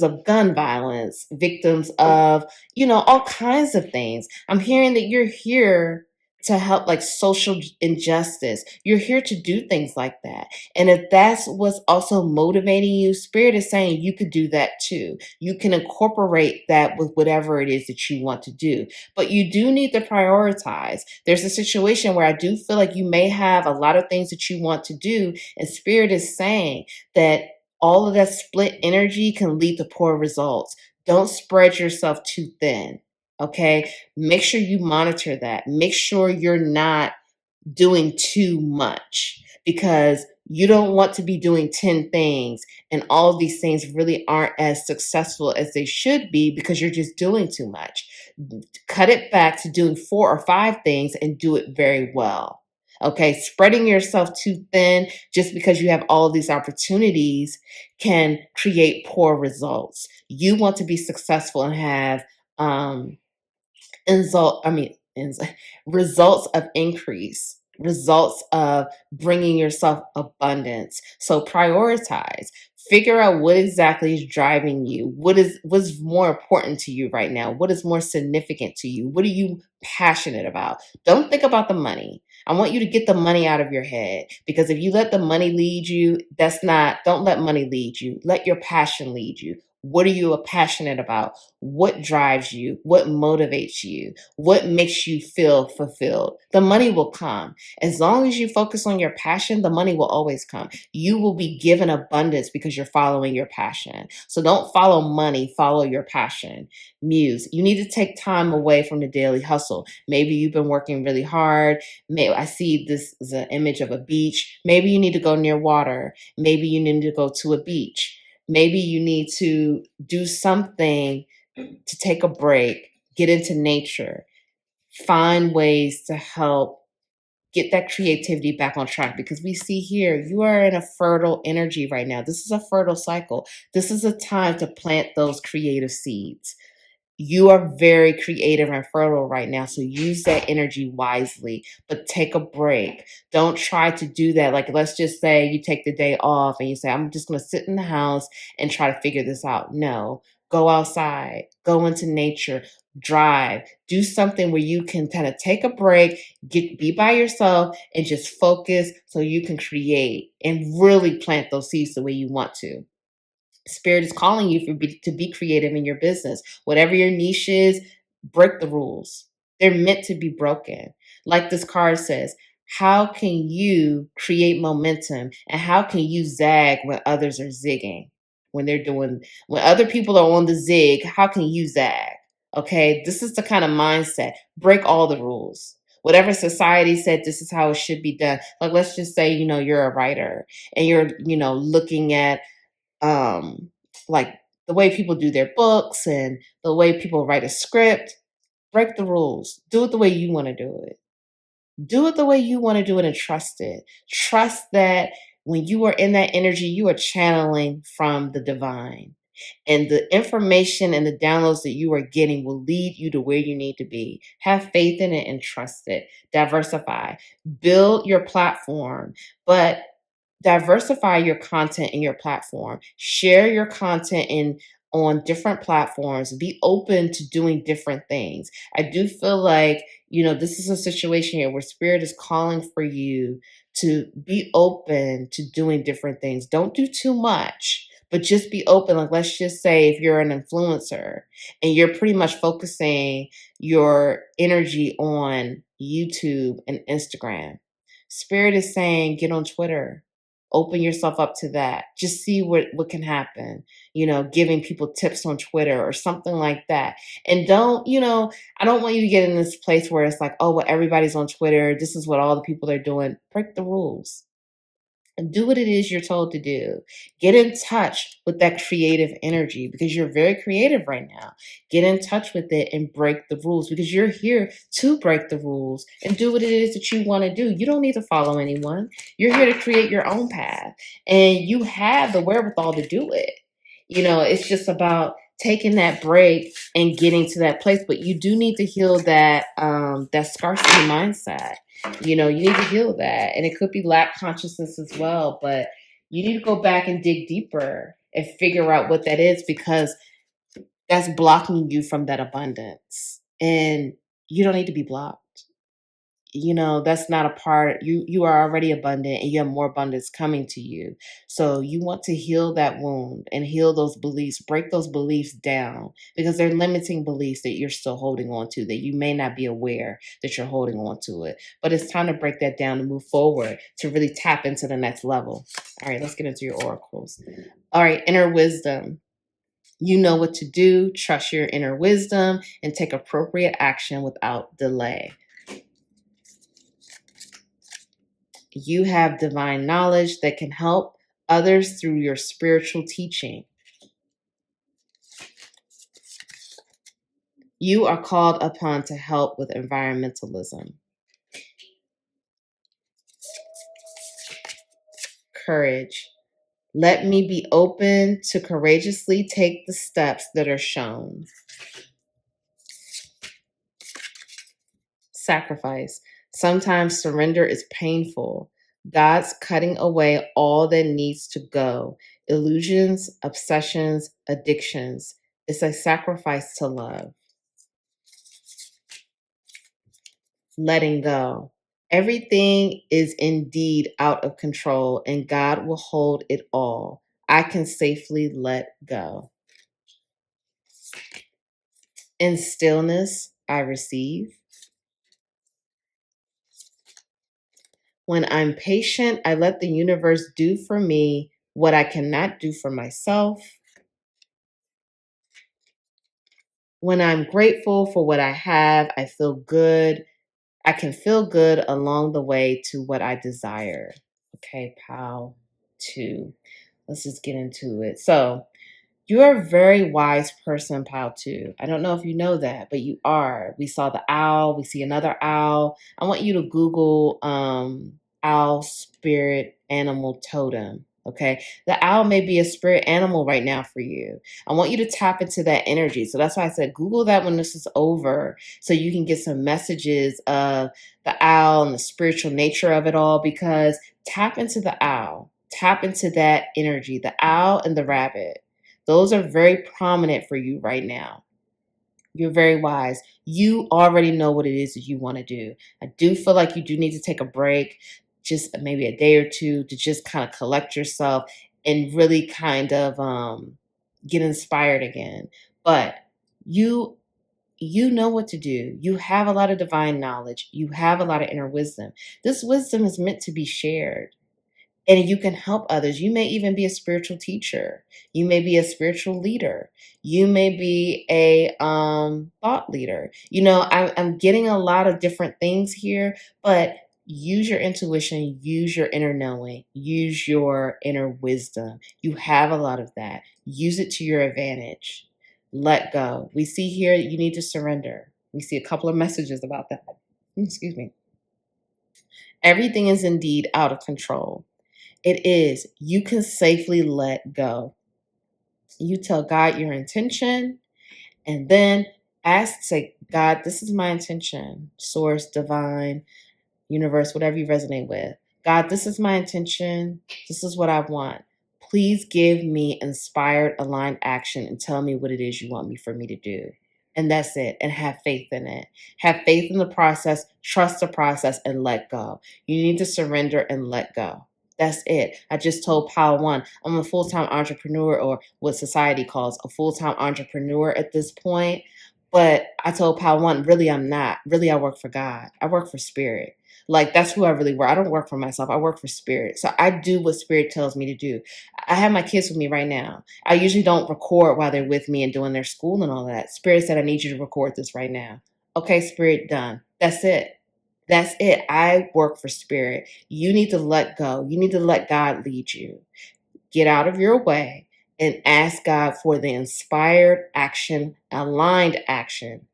of gun violence, victims of all kinds of things. I'm hearing that you're here to help like social injustice. You're here to do things like that. And if that's what's also motivating you, Spirit is saying you could do that too. You can incorporate that with whatever it is that you want to do. But you do need to prioritize. There's a situation where I do feel like you may have a lot of things that you want to do. And Spirit is saying that all of that split energy can lead to poor results. Don't spread yourself too thin. Okay. Make sure you monitor that. Make sure you're not doing too much, because you don't want to be doing 10 things and all of these things really aren't as successful as they should be because you're just doing too much. Cut it back to doing 4 or 5 things and do it very well. Okay, spreading yourself too thin just because you have all of these opportunities can create poor results. You want to be successful and have insult I mean ins- results of increase, results of bringing yourself abundance. So prioritize. Figure out what exactly is driving you. What's more important to you right now? What is more significant to you? What are you passionate about? Don't think about the money. I want you to get the money out of your head, because if you let the money lead you, don't let money lead you. Let your passion lead you. What are you passionate about? What drives you? What motivates you? What makes you feel fulfilled? The money will come. As long as you focus on your passion, the money will always come. You will be given abundance because you're following your passion. So don't follow money, follow your passion. Muse. You need to take time away from the daily hustle. Maybe you've been working really hard. I see this as an image of a beach. Maybe you need to go near water. Maybe you need to go to a beach. Maybe you need to do something to take a break, get into nature, find ways to help get that creativity back on track, because we see here you are in a fertile energy right now. This is a fertile cycle. This is a time to plant those creative seeds. You are very creative and fertile right now, so use that energy wisely, but take a break. Don't try to do that. Like, let's just say you take the day off and you say, I'm just going to sit in the house and try to figure this out. No, go outside, go into nature, drive, do something where you can kind of take a break, be by yourself and just focus so you can create and really plant those seeds the way you want to. Spirit is calling you to be creative in your business. Whatever your niche is, break the rules. They're meant to be broken. Like this card says, how can you create momentum and how can you zag when others are zigging? When other people are on the zig, how can you zag? Okay, this is the kind of mindset. Break all the rules. Whatever society said, this is how it should be done. Like, let's just say, you're a writer and you're, looking at um like the way people do their books and the way people write a script. Break the rules, do it the way you want to do it, do it the way you want to do it, and trust that when you are in that energy, you are channeling from the divine, and the information and the downloads that you are getting will lead you to where you need to be. Have faith in it and trust it. Diversify, build your platform, but diversify your content in your platform. Share your content on different platforms. Be open to doing different things. I do feel like, this is a situation here where spirit is calling for you to be open to doing different things. Don't do too much, but just be open. Like, let's just say if you're an influencer and you're pretty much focusing your energy on YouTube and Instagram, spirit is saying, get on Twitter, open yourself up to that. Just see what can happen, giving people tips on Twitter or something like that. And I don't want you to get in this place where it's like, oh, well, everybody's on Twitter, this is what all the people are doing. Break the rules and do what it is you're told to do. Get in touch with that creative energy because you're very creative right now. Get in touch with it and break the rules because you're here to break the rules and do what it is that you want to do. You don't need to follow anyone. You're here to create your own path and you have the wherewithal to do it. It's just about taking that break and getting to that place, but you do need to heal that scarcity mindset. You need to heal that. And it could be lack consciousness as well, but you need to go back and dig deeper and figure out what that is because that's blocking you from that abundance. And you don't need to be blocked. That's not a part. You are already abundant and you have more abundance coming to you. So you want to heal that wound and heal those beliefs, break those beliefs down because they're limiting beliefs that you're still holding on to, that you may not be aware that you're holding on to it. But it's time to break that down and move forward to really tap into the next level. All right, let's get into your oracles. All right, inner wisdom. You know what to do. Trust your inner wisdom and take appropriate action without delay. You have divine knowledge that can help others through your spiritual teaching. You are called upon to help with environmentalism. Courage. Let me be open to courageously take the steps that are shown. Sacrifice. Sometimes surrender is painful. God's cutting away all that needs to go. Illusions, obsessions, addictions. It's a sacrifice to love. Letting go. Everything is indeed out of control and God will hold it all. I can safely let go. In stillness, I receive. When I'm patient, I let the universe do for me what I cannot do for myself. When I'm grateful for what I have, I feel good. I can feel good along the way to what I desire. Okay, pal 2. Let's just get into it. So, you're a very wise person, pal 2. I don't know if you know that, but you are. We saw the owl. We see another owl. I want you to Google owl spirit animal totem. Okay. The owl may be a spirit animal right now for you. I want you to tap into that energy. So that's why I said Google that when this is over so you can get some messages of the owl and the spiritual nature of it all, because tap into the owl, tap into that energy, the owl and the rabbit. Those are very prominent for you right now. You're very wise. You already know what it is that you want to do. I do feel like you do need to take a break, just maybe a day or two, to just kind of collect yourself and really kind of get inspired again. But you you know what to do. You have a lot of divine knowledge. You have a lot of inner wisdom. This wisdom is meant to be shared, and you can help others. You may even be a spiritual teacher. You may be a spiritual leader. You may be a thought leader. I'm getting a lot of different things here, but use your intuition, use your inner knowing, use your inner wisdom. You have a lot of that. Use it to your advantage. Let go. We see here that you need to surrender. We see a couple of messages about that. Excuse me. Everything is indeed out of control. It is. You can safely let go. You tell God your intention, and then say, God, this is my intention. Source, divine, universe, whatever you resonate with. God, this is my intention. This is what I want. Please give me inspired, aligned action and tell me what it is you want for me to do. And that's it. And have faith in it. Have faith in the process, trust the process, and let go. You need to surrender and let go. That's it. I just told Pile One, I'm a full-time entrepreneur, or what society calls a full-time entrepreneur at this point. But I told Pile One, really, I'm not. Really, I work for God. I work for spirit. Like, that's who I really work. I don't work for myself. I work for spirit. So I do what spirit tells me to do. I have my kids with me right now. I usually don't record while they're with me and doing their school and all that. Spirit said, I need you to record this right now. Okay, spirit, done. That's it. That's it. I work for spirit. You need to let go. You need to let God lead you. Get out of your way and ask God for the inspired action, aligned action,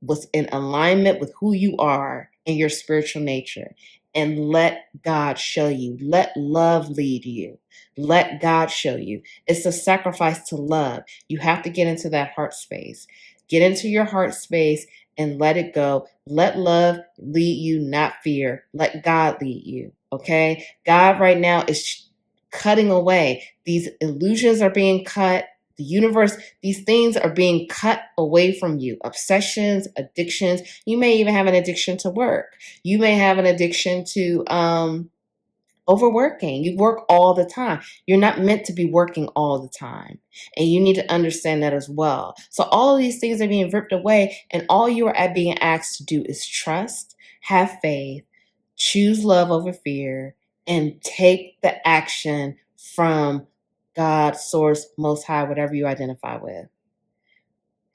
what's in alignment with who you are and your spiritual nature. And let God show you. Let love lead you. Let God show you. It's a sacrifice to love. You have to get into that heart space. Get into your heart space and let it go. Let love lead you, not fear. Let God lead you. Okay? God right now is cutting away. These illusions are being cut. The universe, these things are being cut away from you. Obsessions, addictions. You may even have an addiction to work. You may have an addiction to overworking. You work all the time. You're not meant to be working all the time. And you need to understand that as well. So all of these things are being ripped away, and all you are being asked to do is trust, have faith, choose love over fear, and take the action from God, source, most high, whatever you identify with.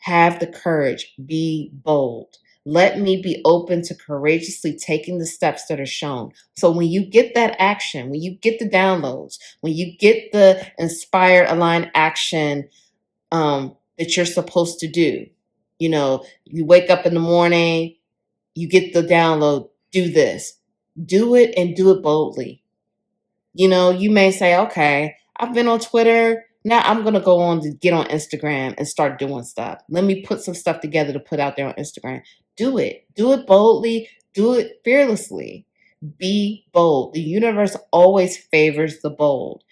Have the courage, be bold. Let me be open to courageously taking the steps that are shown. So when you get that action, when you get the downloads, when you get the inspired, aligned action that you're supposed to do, you wake up in the morning, you get the download, do this. Do it, and do it boldly. You may say, okay, I've been on Twitter. Now I'm going to go on to get on Instagram and start doing stuff. Let me put some stuff together to put out there on Instagram. Do it. Do it boldly. Do it fearlessly. Be bold. The universe always favors the bold.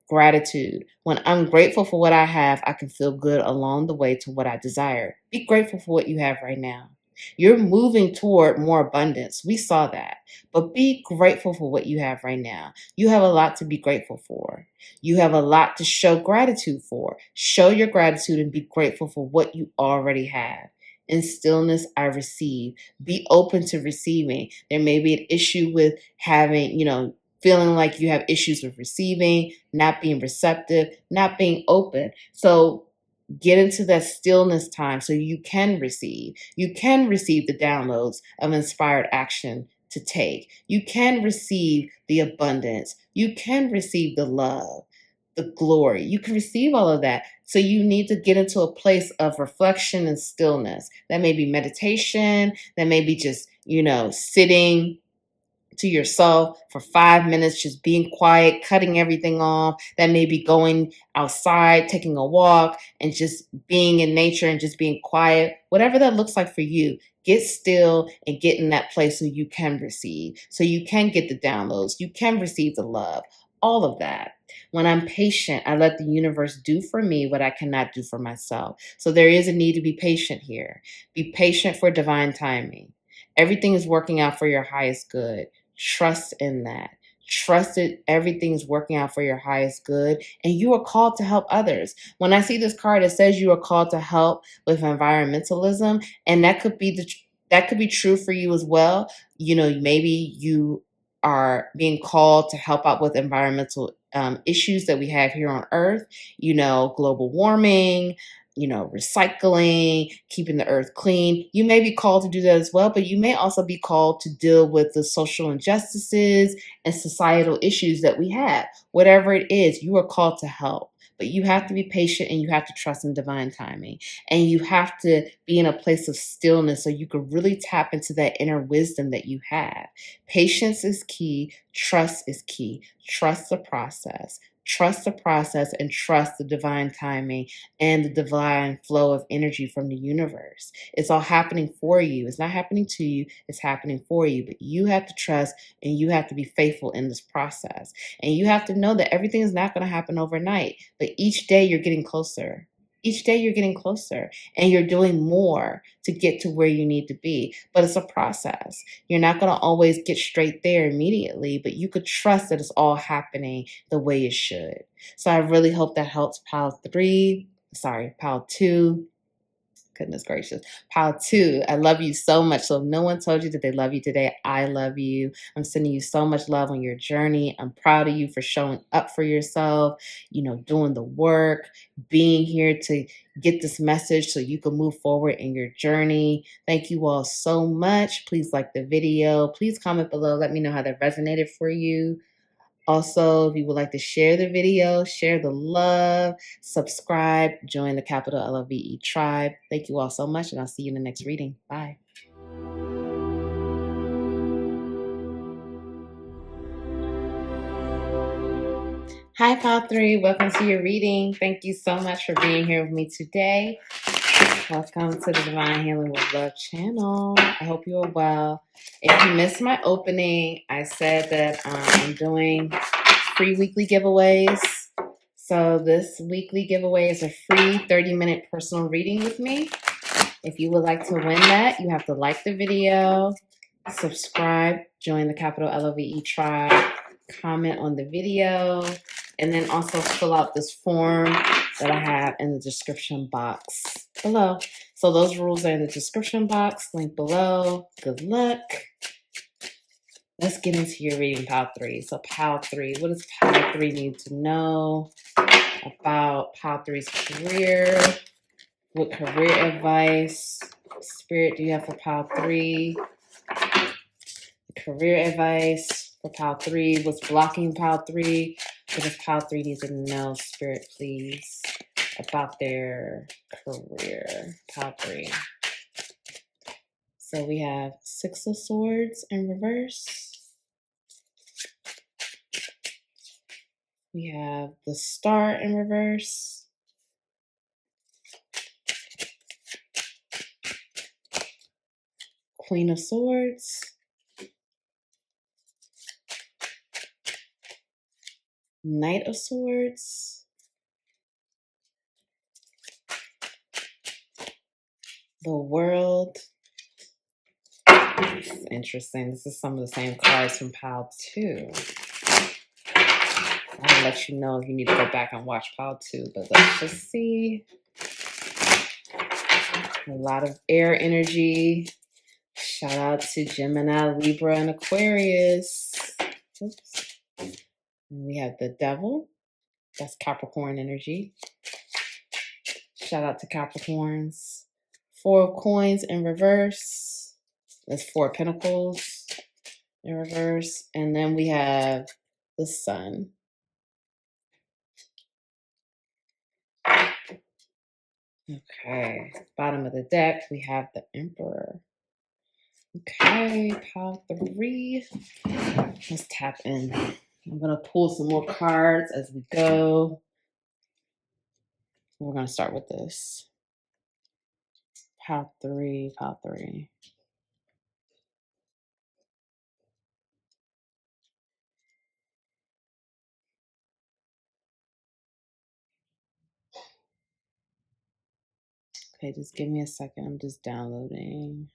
Gratitude. When I'm grateful for what I have, I can feel good along the way to what I desire. Be grateful for what you have right now. You're moving toward more abundance. We saw that. But be grateful for what you have right now. You have a lot to be grateful for. You have a lot to show gratitude for. Show your gratitude and be grateful for what you already have. In stillness, I receive. Be open to receiving. There may be an issue with having, feeling like you have issues with receiving, not being receptive, not being open. So get into that stillness time so you can receive. You can receive the downloads of inspired action to take. You can receive the abundance. You can receive the love, the glory. You can receive all of that. So you need to get into a place of reflection and stillness. That may be meditation. That may be just, sitting, to yourself for 5 minutes, just being quiet, cutting everything off. That may be going outside, taking a walk, and just being in nature and just being quiet. Whatever that looks like for you, get still and get in that place so you can receive, so you can get the downloads, you can receive the love, all of that. When I'm patient, I let the universe do for me what I cannot do for myself. So there is a need to be patient here. Be patient for divine timing. Everything is working out for your highest good. Trust in that. Trust it. Everything's working out for your highest good. And you are called to help others. When I see this card, it says you are called to help with environmentalism. And that could be true for you as well. You know, maybe you are being called to help out with environmental issues that we have here on Earth, you know, global warming, you know, recycling, keeping the earth clean. You may be called to do that as well, but you may also be called to deal with the social injustices and societal issues that we have. Whatever it is, you are called to help. But you have to be patient and you have to trust in divine timing. And you have to be in a place of stillness so you can really tap into that inner wisdom that you have. Patience is key. Trust is key. Trust the process. Trust the process and trust the divine timing and the divine flow of energy from the universe. It's all happening for you. It's not happening to you, it's happening for you. But you have to trust and you have to be faithful in this process. And you have to know that everything is not going to happen overnight, but each day you're getting closer. Each day you're getting closer and you're doing more to get to where you need to be. But it's a process. You're not going to always get straight there immediately, but you could trust that it's all happening the way it should. So I really hope that helps pile two. Goodness gracious. Pile two, I love you so much. So if no one told you that they love you today, I love you. I'm sending you so much love on your journey. I'm proud of you for showing up for yourself, you know, doing the work, being here to get this message so you can move forward in your journey. Thank you all so much. Please like the video. Please comment below. Let me know how that resonated for you. Also, if you would like to share the video, share the love, subscribe, join the capital LOVE tribe. Thank you all so much, and I'll see you in the next reading. Bye. Hi, Pile 3. Welcome to your reading. Thank you so much for being here with me today. Welcome to the Divine Healing with Love channel. I hope you are well. If you missed my opening, I said that I'm doing free weekly giveaways. So this weekly giveaway is a free 30-minute personal reading with me. If you would like to win that, you have to like the video, subscribe, join the capital LOVE tribe, comment on the video, and then also fill out this form that I have in the description box below. So those rules are in the description box, link below. Good luck. Let's get into your reading, Pile 3. So Pile 3, what does Pile 3 need to know about Pile 3's career? What career advice, Spirit, do you have for Pile 3? Career advice for Pile 3. What's blocking Pile 3? What does Pile 3 need to know, Spirit, please, about their career? Pile 3. So we have Six of Swords in reverse. We have the Star in reverse. Queen of Swords. Knight of Swords. The World. This is interesting. This is some of the same cards from Pile 2. I'll let you know if you need to go back and watch Pile 2, but let's just see. A lot of air energy. Shout out to Gemini, Libra, and Aquarius. Oops. And we have the Devil. That's Capricorn energy. Shout out to Capricorns. Four of Coins in reverse. That's Four of Pentacles in reverse. And then we have the Sun. Okay, bottom of the deck, we have the Emperor. Okay, pile 3. Let's tap in. I'm going to pull some more cards as we go. We're going to start with this. Pile 3, pile 3. Okay, just give me a second. I'm just downloading.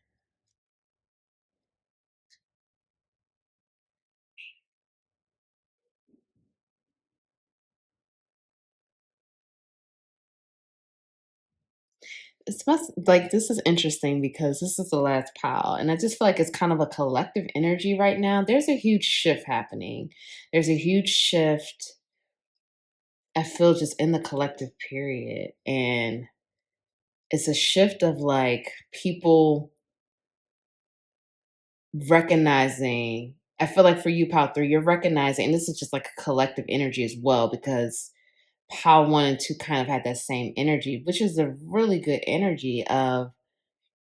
It's must like this is interesting because this is the last pile, and I just feel like it's kind of a collective energy right now. There's a huge shift happening. There's a huge shift. I feel just in the collective period, and it's a shift of like people recognizing. I feel like for you, Pal 3, you're recognizing, and this is just like a collective energy as well, because Pal 1 and 2 kind of had that same energy, which is a really good energy of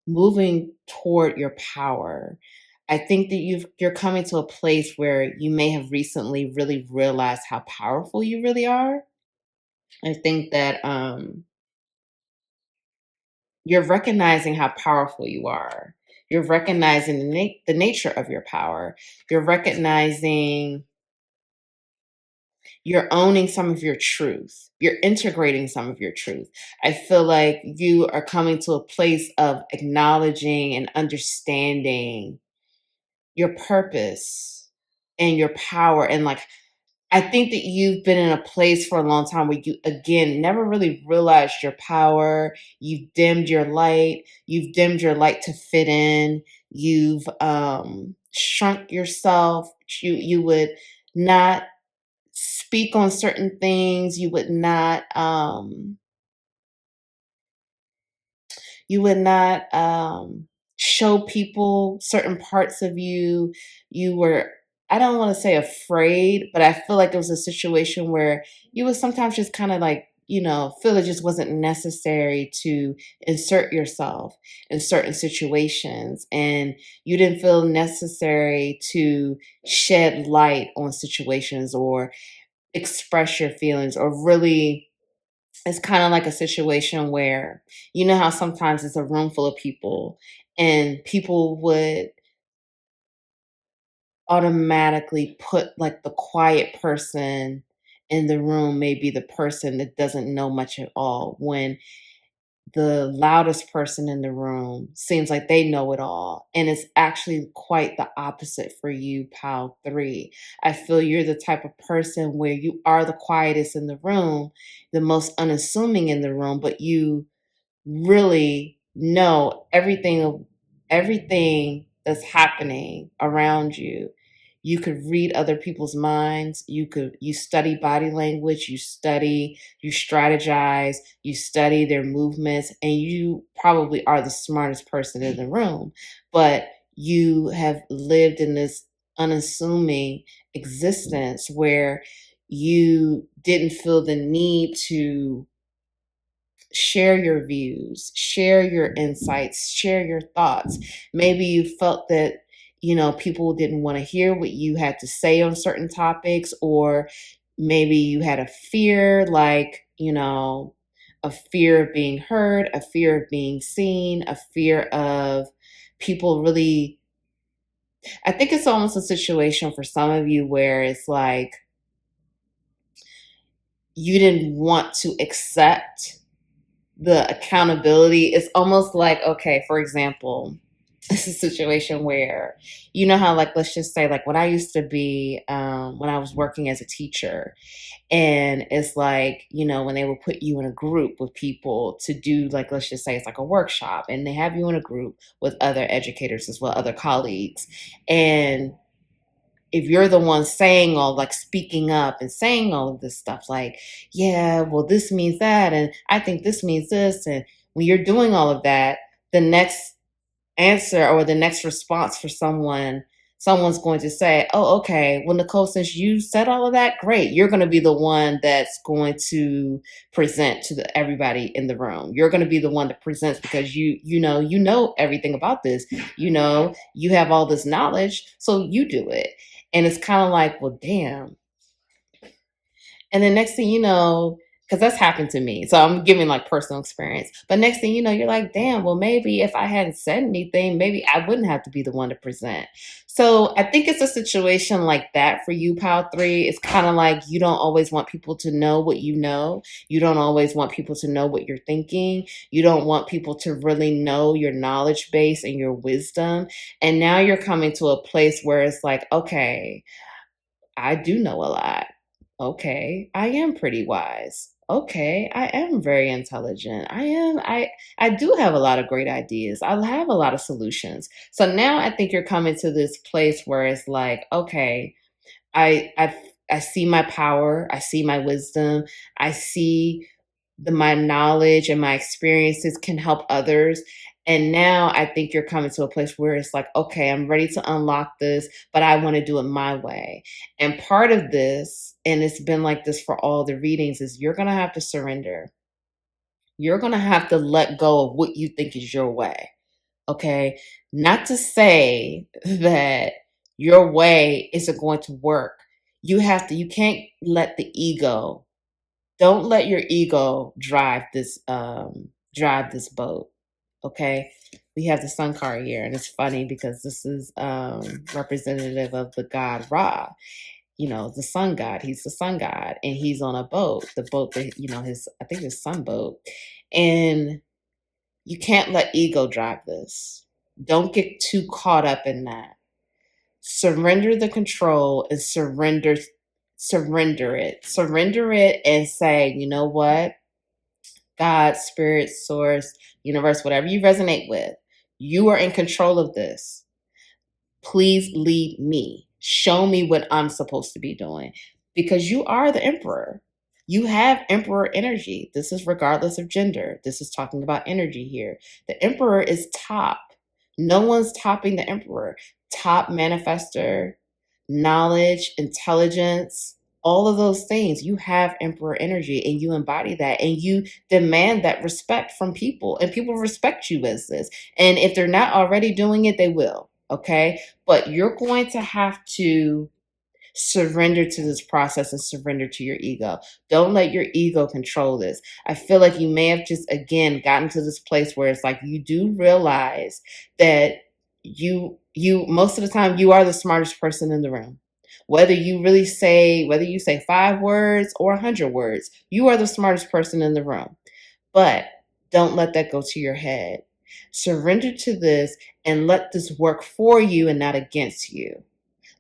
moving toward your power. I think that you're coming to a place where you may have recently really realized how powerful you really are. I think that you're recognizing how powerful you are. You're recognizing the nature of your power. You're recognizing, you're owning some of your truth. You're integrating some of your truth. I feel like you are coming to a place of acknowledging and understanding your purpose and your power. And like, I think that you've been in a place for a long time where you, again, never really realized your power. You've dimmed your light. You've dimmed your light to fit in. You've shrunk yourself. You would not speak on certain things. You would not show people certain parts of you. You were, I don't want to say afraid, but I feel like it was a situation where you would sometimes just kind of like, feel it just wasn't necessary to insert yourself in certain situations. And you didn't feel necessary to shed light on situations or express your feelings or really, it's kind of like a situation where you know how sometimes it's a room full of people and people would automatically put like the quiet person in the room, maybe the person that doesn't know much at all, when the loudest person in the room seems like they know it all. And it's actually quite the opposite for you, Pal 3. I feel you're the type of person where you are the quietest in the room, the most unassuming in the room, but you really know everything that's happening around you. You could read other people's minds. You study body language, you strategize, you study their movements, and you probably are the smartest person in the room. But you have lived in this unassuming existence where you didn't feel the need to share your views, share your insights, share your thoughts. Maybe you felt that, people didn't want to hear what you had to say on certain topics, or maybe you had a fear, like, a fear of being heard, a fear of being seen, a fear of people really. I think it's almost a situation for some of you where it's like you didn't want to accept the accountability. Is almost like, okay, for example, it's a situation where, you know how, like, let's just say, like, when I used to be, when I was working as a teacher, and it's like, when they would put you in a group with people to do, like, let's just say it's like a workshop, and they have you in a group with other educators as well, other colleagues. And if you're the one saying all, like, speaking up and saying all of this stuff, like, yeah, well, this means that, and I think this means this, and when you're doing all of that, the next answer or the next response for someone someone's going to say, oh, okay, well, Nicole, since you said all of that, great. You're going to be the one that's going to present to everybody in the room. You're going to be the one that presents because you know everything about this. You have all this knowledge, so you do it. And it's kind of like, well, damn. And then next thing you know, because that's happened to me. So I'm giving like personal experience. But next thing you know, you're like, damn, well, maybe if I hadn't said anything, maybe I wouldn't have to be the one to present. So I think it's a situation like that for you, Pal 3. It's kind of like you don't always want people to know what you know. You don't always want people to know what you're thinking. You don't want people to really know your knowledge base and your wisdom. And now you're coming to a place where it's like, okay, I do know a lot. Okay, I am pretty wise. Okay, I am very intelligent. I do have a lot of great ideas. I have a lot of solutions. So now I think you're coming to this place where it's like, okay, I I I see my power, I see my wisdom, I see my knowledge and my experiences can help others. And now I think you're coming to a place where it's like, okay, I'm ready to unlock this, but I want to do it my way. And part of this, and it's been like this for all the readings, is you're going to have to surrender. You're going to have to let go of what you think is your way. Okay. Not to say that your way isn't going to work. You can't let the ego, don't let your ego drive this boat. Okay. We have the sun card here, and it's funny because this is representative of the god Ra, the sun god. He's the sun god, and he's on a boat, the boat that, I think his sun boat. And you can't let ego drive this. Don't get too caught up in that. Surrender the control and surrender it. Surrender it and say, you know what? God, spirit, source, universe, whatever you resonate with, you are in control of this. Please lead me. Show me what I'm supposed to be doing, because you are the emperor. You have emperor energy. This is regardless of gender. This is talking about energy here. The emperor is top. No one's topping the emperor. Top manifester, knowledge, intelligence, all of those things. You have emperor energy and you embody that, and you demand that respect from people, and people respect you as this. And if they're not already doing it, they will. Okay. But you're going to have to surrender to this process and surrender to your ego. Don't let your ego control this. I feel like you may have just, again, gotten to this place where it's like you do realize that you most of the time you are the smartest person in the room. Whether you say 5 words or 100 words, you are the smartest person in the room. But don't let that go to your head. Surrender to this and let this work for you and not against you.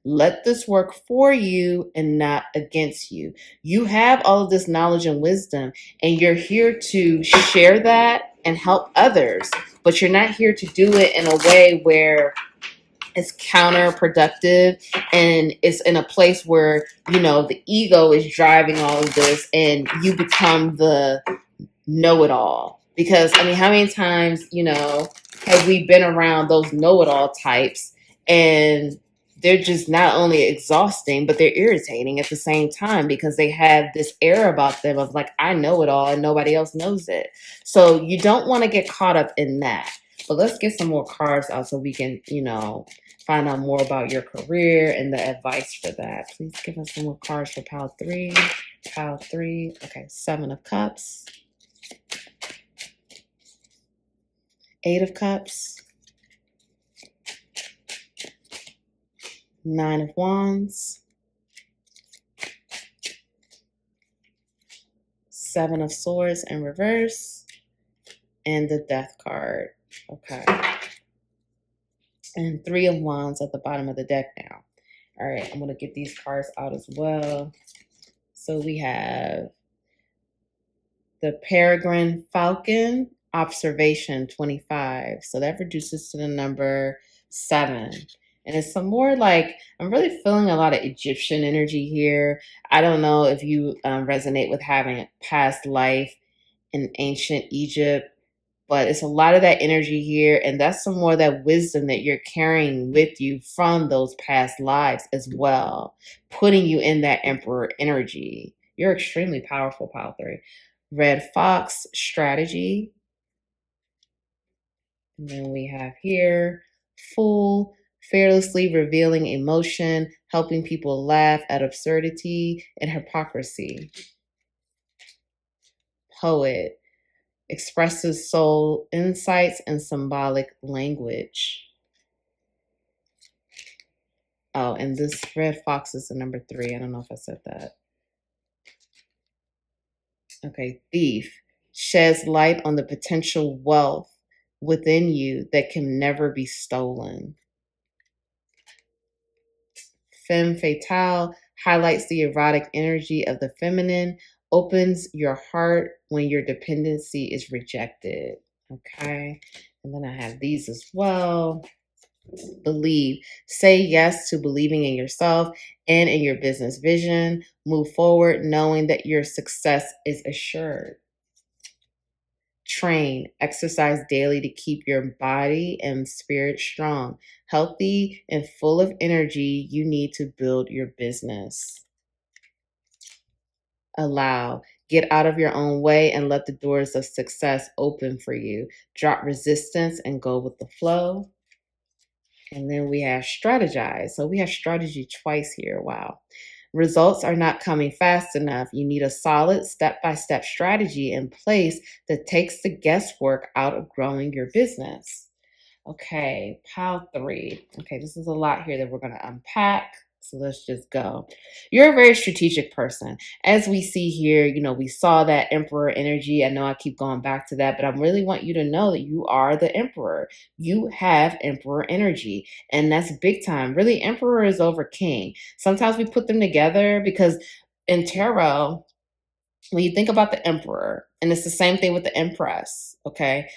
Let this work for you and not against you. You have all of this knowledge and wisdom, and you're here to share that and help others, but you're not here to do it in a way where it's counterproductive and it's in a place where, the ego is driving all of this and you become the know-it-all. Because, how many times, have we been around those know-it-all types, and they're just not only exhausting, but they're irritating at the same time, because they have this air about them of like, I know it all and nobody else knows it. So you don't want to get caught up in that. But let's get some more cards out so we can, find out more about your career and the advice for that. Please give us some more cards for Pile 3. Pile 3. Okay, 7 of Cups. 8 of Cups. 9 of Wands. 7 of Swords in reverse. And the Death card. Okay. And 3 of Wands at the bottom of the deck now. All right, I'm going to get these cards out as well. So we have the Peregrine Falcon, observation 25. So that reduces to the number 7. And it's some more like, I'm really feeling a lot of Egyptian energy here. I don't know if you resonate with having a past life in ancient Egypt, but it's a lot of that energy here, and that's some more of that wisdom that you're carrying with you from those past lives as well, putting you in that emperor energy. You're extremely powerful, pile 3. Red fox strategy. And then we have here fool, fearlessly revealing emotion, helping people laugh at absurdity and hypocrisy. Poet, expresses soul insights and symbolic language. Oh, and this red fox is the number 3. I don't know if I said that. Okay, thief, sheds light on the potential wealth within you that can never be stolen. Femme fatale highlights the erotic energy of the feminine, opens your heart when your dependency is rejected. Okay, and then I have these as well. Believe. Say yes to believing in yourself and in your business vision. Move forward knowing that your success is assured. Train. Exercise daily to keep your body and spirit strong, healthy, and full of energy you need to build your business. Allow. Get out of your own way and let the doors of success open for you. Drop resistance and go with the flow. And then we have strategize. So we have strategy twice here. Wow. Results are not coming fast enough. You need a solid step-by-step strategy in place that takes the guesswork out of growing your business. Okay, pile 3. Okay, this is a lot here that we're going to unpack. So let's just go. You're a very strategic person. As we see here, we saw that emperor energy. I know I keep going back to that, but I really want you to know that you are the emperor. You have emperor energy, and that's big time. Really, emperor is over king. Sometimes we put them together because in tarot, when you think about the emperor, and it's the same thing with the empress, okay?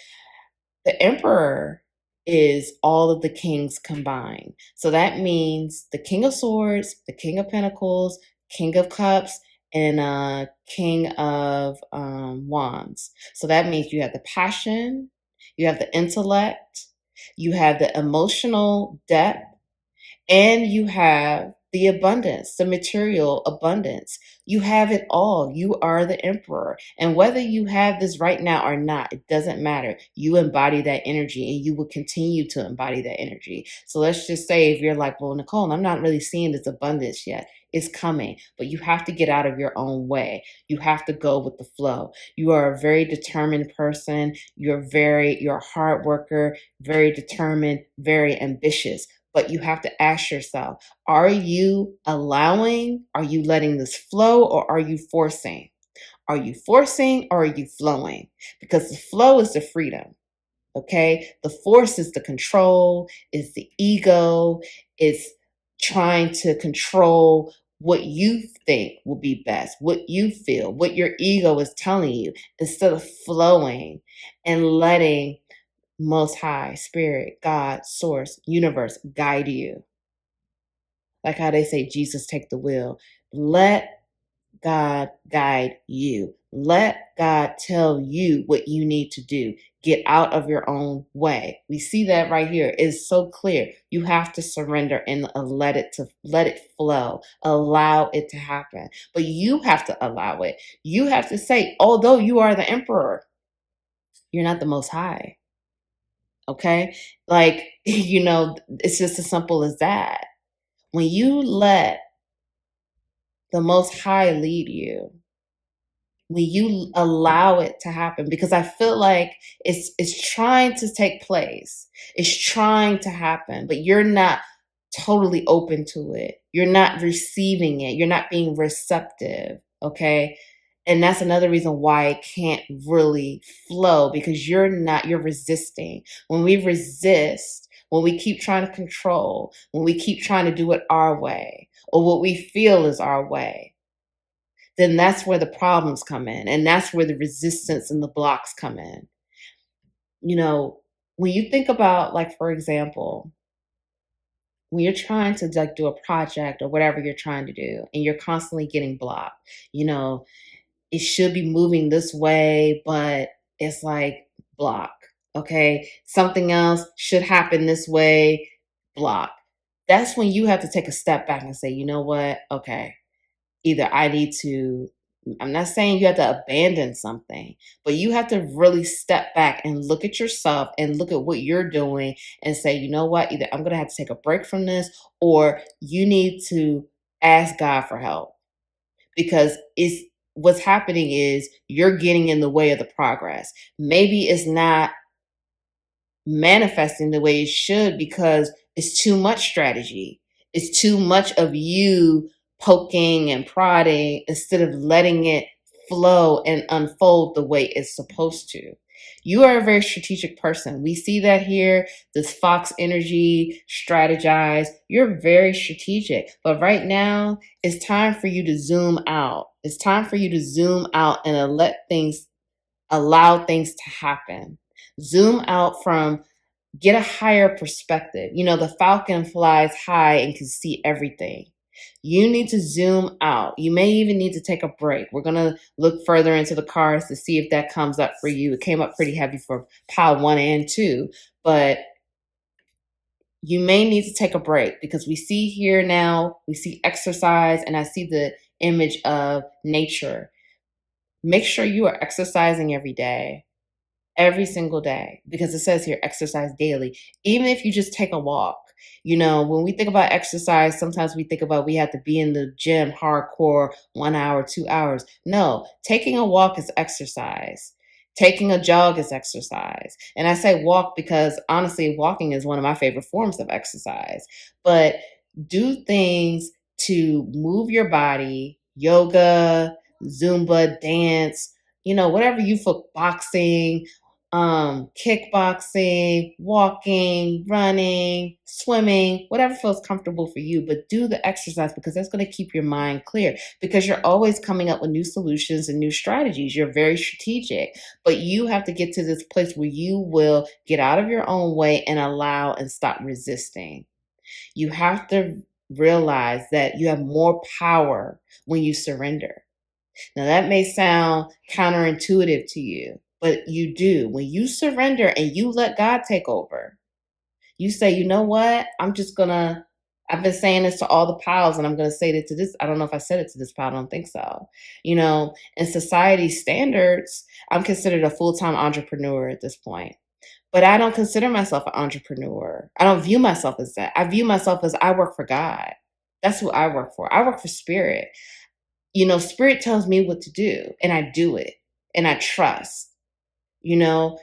The emperor is all of the kings combined. So that means the king of swords, the king of pentacles, king of cups, and king of wands. So that means you have the passion, you have the intellect, you have the emotional depth, and you have the abundance, the material abundance. You have it all. You are the emperor. And whether you have this right now or not, it doesn't matter. You embody that energy and you will continue to embody that energy. So let's just say if you're like, well, Nicole, I'm not really seeing this abundance yet. It's coming, but you have to get out of your own way. You have to go with the flow. You are a very determined person. You're a hard worker, very determined, very ambitious. But you have to ask yourself, are you allowing, are you letting this flow, or are you forcing? Are you forcing or are you flowing? Because the flow is the freedom, okay? The force is the control, is the ego, is trying to control what you think will be best, what you feel, what your ego is telling you, instead of flowing and letting most high, spirit, God, source, universe guide you. Like how they say, Jesus, take the wheel. Let God guide you. Let God tell you what you need to do. Get out of your own way. We see that right here. It's so clear. You have to surrender and let it flow. Allow it to happen. But you have to allow it. You have to say, although you are the emperor, you're not the most high. Okay? Like, it's just as simple as that. When you let the most high lead you, when you allow it to happen, because I feel like it's trying to take place. It's trying to happen, but you're not totally open to it. You're not receiving it. You're not being receptive, okay? And that's another reason why it can't really flow, because you're resisting. When we resist, when we keep trying to control, when we keep trying to do it our way, or what we feel is our way, then that's where the problems come in. And that's where the resistance and the blocks come in. When you think about, like, for example, when you're trying to do a project or whatever you're trying to do, and you're constantly getting blocked, it should be moving this way, but it's like block. Okay. Something else should happen this way, block. That's when you have to take a step back and say, you know what? Okay. Either I need to, I'm not saying you have to abandon something, but you have to really step back and look at yourself and look at what you're doing and say, you know what? Either I'm going to have to take a break from this, or you need to ask God for help, because it's what's happening is you're getting in the way of the progress. Maybe it's not manifesting the way it should because it's too much strategy. It's too much of you poking and prodding instead of letting it flow and unfold the way it's supposed to. You are a very strategic person. We see that here, this Fox energy, strategize. You're very strategic. But right now, it's time for you to zoom out. It's time for you to zoom out and allow things to happen. Zoom out from, get a higher perspective. You know, the falcon flies high and can see everything. You need to zoom out. You may even need to take a break. We're going to look further into the cards to see if that comes up for you. It came up pretty heavy for pile 1 and 2, but you may need to take a break because we see here now, we see exercise, and I see the image of nature. Make sure you are exercising every single day, because it says here exercise daily. Even if you just take a walk, you know, when we think about exercise, sometimes we think about we have to be in the gym hardcore 1 hour, 2 hours. No, taking a walk is exercise. Taking a jog is exercise. And I say walk because honestly, walking is one of my favorite forms of exercise. But do things to move your body, yoga, Zumba, dance, you know, whatever you feel, boxing, kickboxing, walking, running, swimming, whatever feels comfortable for you, but do the exercise because that's going to keep your mind clear, because you're always coming up with new solutions and new strategies. You're very strategic, but you have to get to this place where you will get out of your own way and allow and stop resisting. You have to realize that you have more power when you surrender. Now, that may sound counterintuitive to you, but you do. When you surrender and you let God take over, you say, you know what? I've been saying this to all the piles, and I'm going to say it to this. I don't know if I said it to this pile. I don't think so. You know, in society standards, I'm considered a full-time entrepreneur at this point. But I don't consider myself an entrepreneur. I don't view myself as that. I view myself as I work for God. That's who I work for. I work for spirit. You know, spirit tells me what to do and I do it and I trust. You know,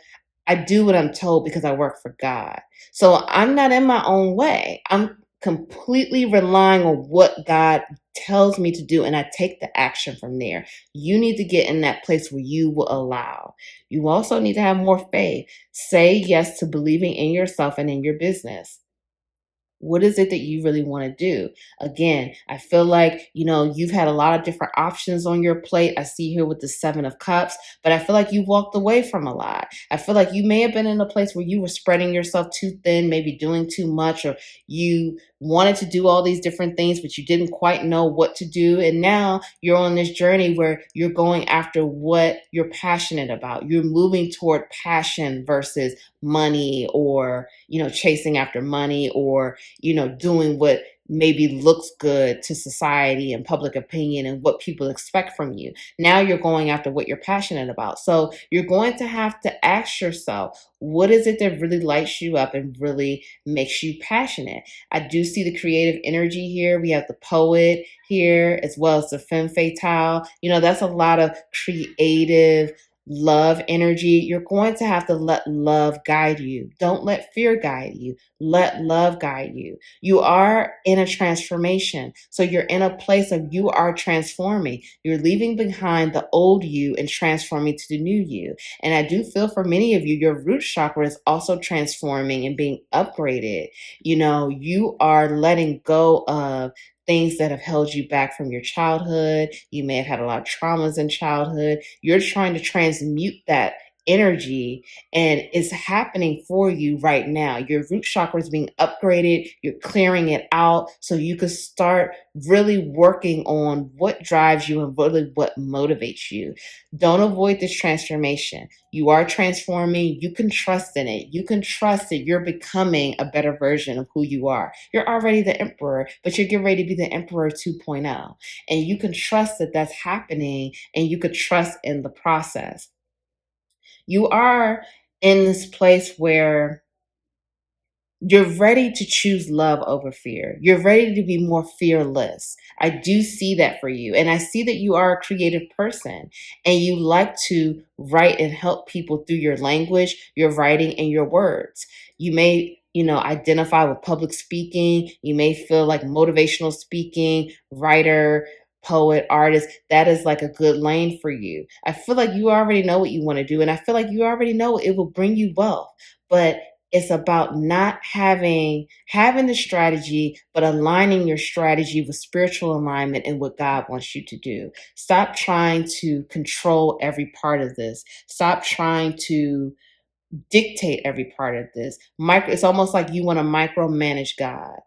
I do what I'm told because I work for God. So I'm not in my own way. I'm completely relying on what God tells me to do, and I take the action from there. You need to get in that place where you will allow. You also need to have more faith. Say yes to believing in yourself and in your business. What is it that you really want to do? Again, I feel like, you know, you've had a lot of different options on your plate. I see here with the 7 of Cups, but I feel like you walked away from a lot. I feel like you may have been in a place where you were spreading yourself too thin, maybe doing too much, or you wanted to do all these different things, but you didn't quite know what to do. And now you're on this journey where you're going after what you're passionate about. You're moving toward passion versus money, or, you know, chasing after money, or, you know, doing what maybe looks good to society and public opinion and what people expect from you. Now you're going after what you're passionate about. So you're going to have to ask yourself, what is it that really lights you up and really makes you passionate? I do see the creative energy here. We have the poet here as well as the femme fatale. You know, that's a lot of creative love energy. You're going to have to let love guide you. Don't let fear guide you. Let love guide you. You are in a transformation. So you're in a place of you are transforming. You're leaving behind the old you and transforming to the new you. And I do feel for many of you, your root chakra is also transforming and being upgraded. You know, you are letting go of things that have held you back from your childhood. You may have had a lot of traumas in childhood. You're trying to transmute that energy, and it's happening for you right now. Your root chakra is being upgraded. You're clearing it out so you can start really working on what drives you and really what motivates you. Don't avoid this transformation. You are transforming. You can trust in it. You can trust that you're becoming a better version of who you are. You're already the emperor, but you're getting ready to be the emperor 2.0. And you can trust that that's happening, and you could trust in the process. You are in this place where you're ready to choose love over fear. You're ready to be more fearless. I do see that for you. And I see that you are a creative person and you like to write and help people through your language, your writing, and your words. You may, identify with public speaking. You may feel like motivational speaking, writer, poet, artist. That is like a good lane for you. I feel like you already know what you want to do. And I feel like you already know it will bring you wealth. But it's about not having the strategy, but aligning your strategy with spiritual alignment and what God wants you to do. Stop trying to control every part of this. Stop trying to dictate every part of this. It's almost like you want to micromanage God.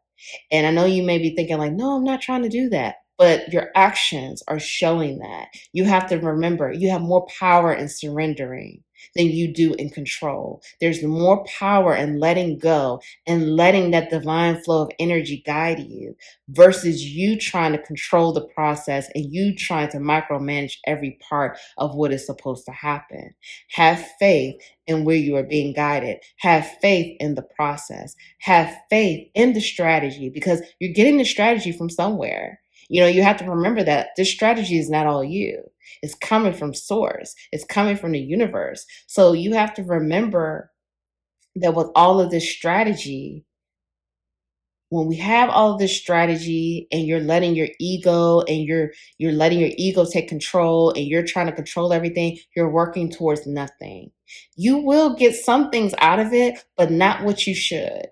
And I know you may be thinking like, no, I'm not trying to do that. But your actions are showing that. You have to remember, you have more power in surrendering than you do in control. There's more power in letting go and letting that divine flow of energy guide you versus you trying to control the process and you trying to micromanage every part of what is supposed to happen. Have faith in where you are being guided. Have faith in the process. Have faith in the strategy because you're getting the strategy from somewhere. You have to remember that this strategy is not all you. It's coming from source. It's coming from the universe. So you have to remember that with all of this strategy, when we have all of this strategy and you're letting your ego and you're letting your ego take control and you're trying to control everything, you're working towards nothing. You will get some things out of it, but not what you should.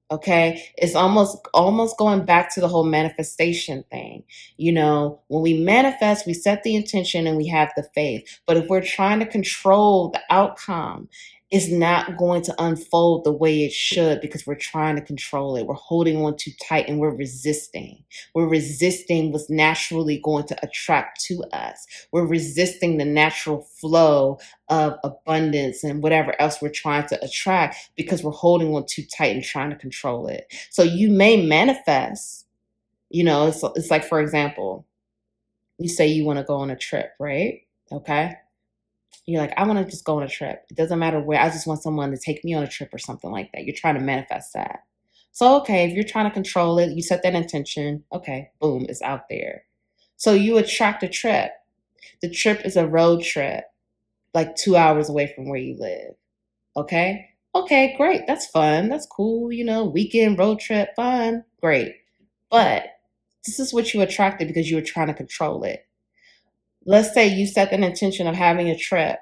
Okay, it's almost going back to the whole manifestation thing. When we manifest, we set the intention and we have the faith. But if we're trying to control the outcome, it's not going to unfold the way it should because we're trying to control it. We're holding on too tight and we're resisting. We're resisting what's naturally going to attract to us. We're resisting the natural flow of abundance and whatever else we're trying to attract because we're holding on too tight and trying to control it. So you may manifest, it's like, for example, you say you want to go on a trip, right? Okay. You're like, I want to just go on a trip. It doesn't matter where. I just want someone to take me on a trip or something like that. You're trying to manifest that. So, okay, if you're trying to control it, you set that intention. Okay, boom, it's out there. So you attract a trip. The trip is a road trip, like 2 hours away from where you live. Okay? Okay, great. That's fun. That's cool. Weekend road trip, fun. Great. But this is what you attracted because you were trying to control it. Let's say you set an intention of having a trip,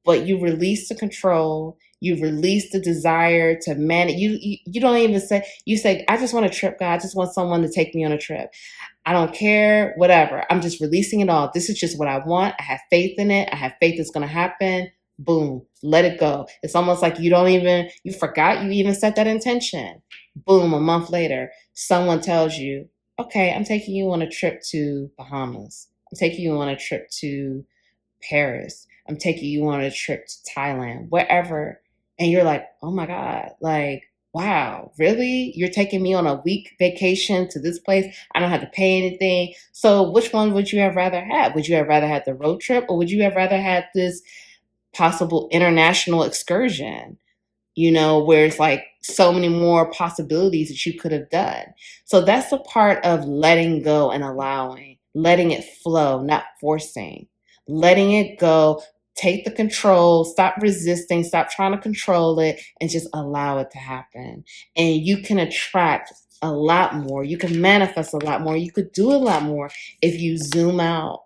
but you release the control. You release the desire to manage. You don't even say, you say, I just want a trip, God. I just want someone to take me on a trip. I don't care, whatever. I'm just releasing it all. This is just what I want. I have faith in it. I have faith it's going to happen. Boom, let it go. It's almost like you forgot you even set that intention. Boom, a month later, someone tells you, okay, I'm taking you on a trip to Bahamas. I'm taking you on a trip to Paris. I'm taking you on a trip to Thailand, wherever. And you're like, oh my God, like, wow, really? You're taking me on a week vacation to this place? I don't have to pay anything. So which one would you have rather had? Would you have rather had the road trip or would you have rather had this possible international excursion, where it's like so many more possibilities that you could have done? So that's the part of letting go and allowing, letting it flow, not forcing, letting it go. Take the control, stop resisting, stop trying to control it, and just allow it to happen. And you can attract a lot more. You can manifest a lot more. You could do a lot more if you zoom out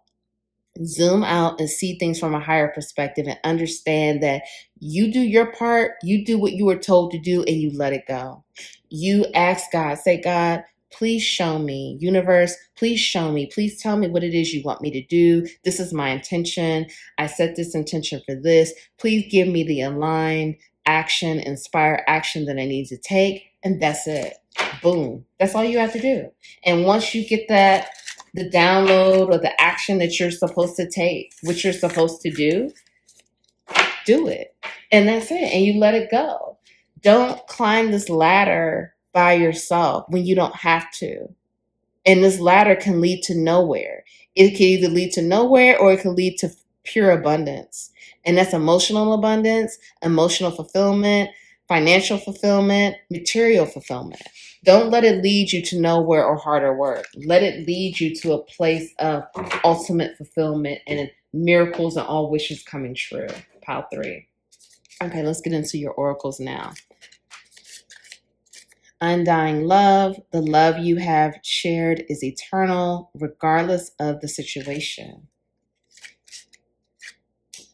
and see things from a higher perspective and understand that you do your part, you do what you were told to do, and you let it go. You ask God, say, God, Please show me. Universe, please show me. Please tell me what it is you want me to do. This is my intention. I set this intention for this. Please give me the aligned action, inspire action that I need to take. And that's it. Boom. That's all you have to do. And once you get that, the download or the action that you're supposed to take, what you're supposed to do it. And that's it. And you let it go. Don't climb this ladder by yourself when you don't have to. And this ladder can lead to nowhere. It can either lead to nowhere or it can lead to pure abundance. And that's emotional abundance, emotional fulfillment, financial fulfillment, material fulfillment. Don't let it lead you to nowhere or harder work. Let it lead you to a place of ultimate fulfillment and miracles and all wishes coming true. Pile 3. Okay, let's get into your oracles now. Undying love. The love you have shared is eternal, regardless of the situation.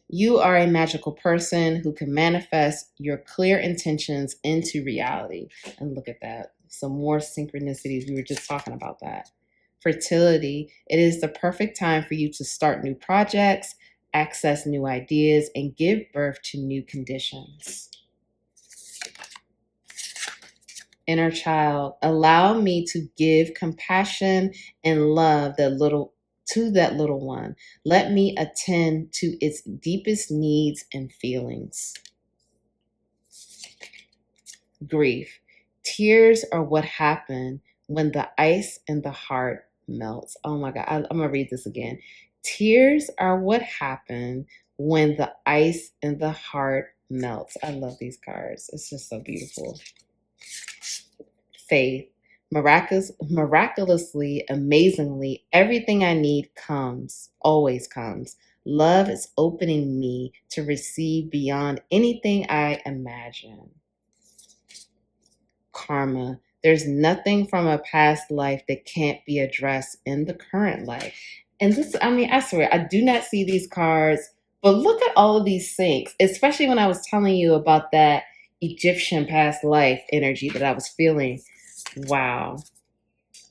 You are a magical person who can manifest your clear intentions into reality. And look at that. Some more synchronicities. We were just talking about that. Fertility. It is the perfect time for you to start new projects, access new ideas, and give birth to new conditions. Inner child, allow me to give compassion and love to that little one. Let me attend to its deepest needs and feelings. Grief. Tears are what happen when the ice in the heart melts. Oh my God, I'm gonna read this again. Tears are what happen when the ice in the heart melts. I love these cards. It's just so beautiful. Faith. Miraculously, amazingly, everything I need comes, always comes. Love is opening me to receive beyond anything I imagine. Karma. There's nothing from a past life that can't be addressed in the current life. And this, I swear, I do not see these cards, but look at all of these syncs, especially when I was telling you about that Egyptian past life energy that I was feeling. Wow.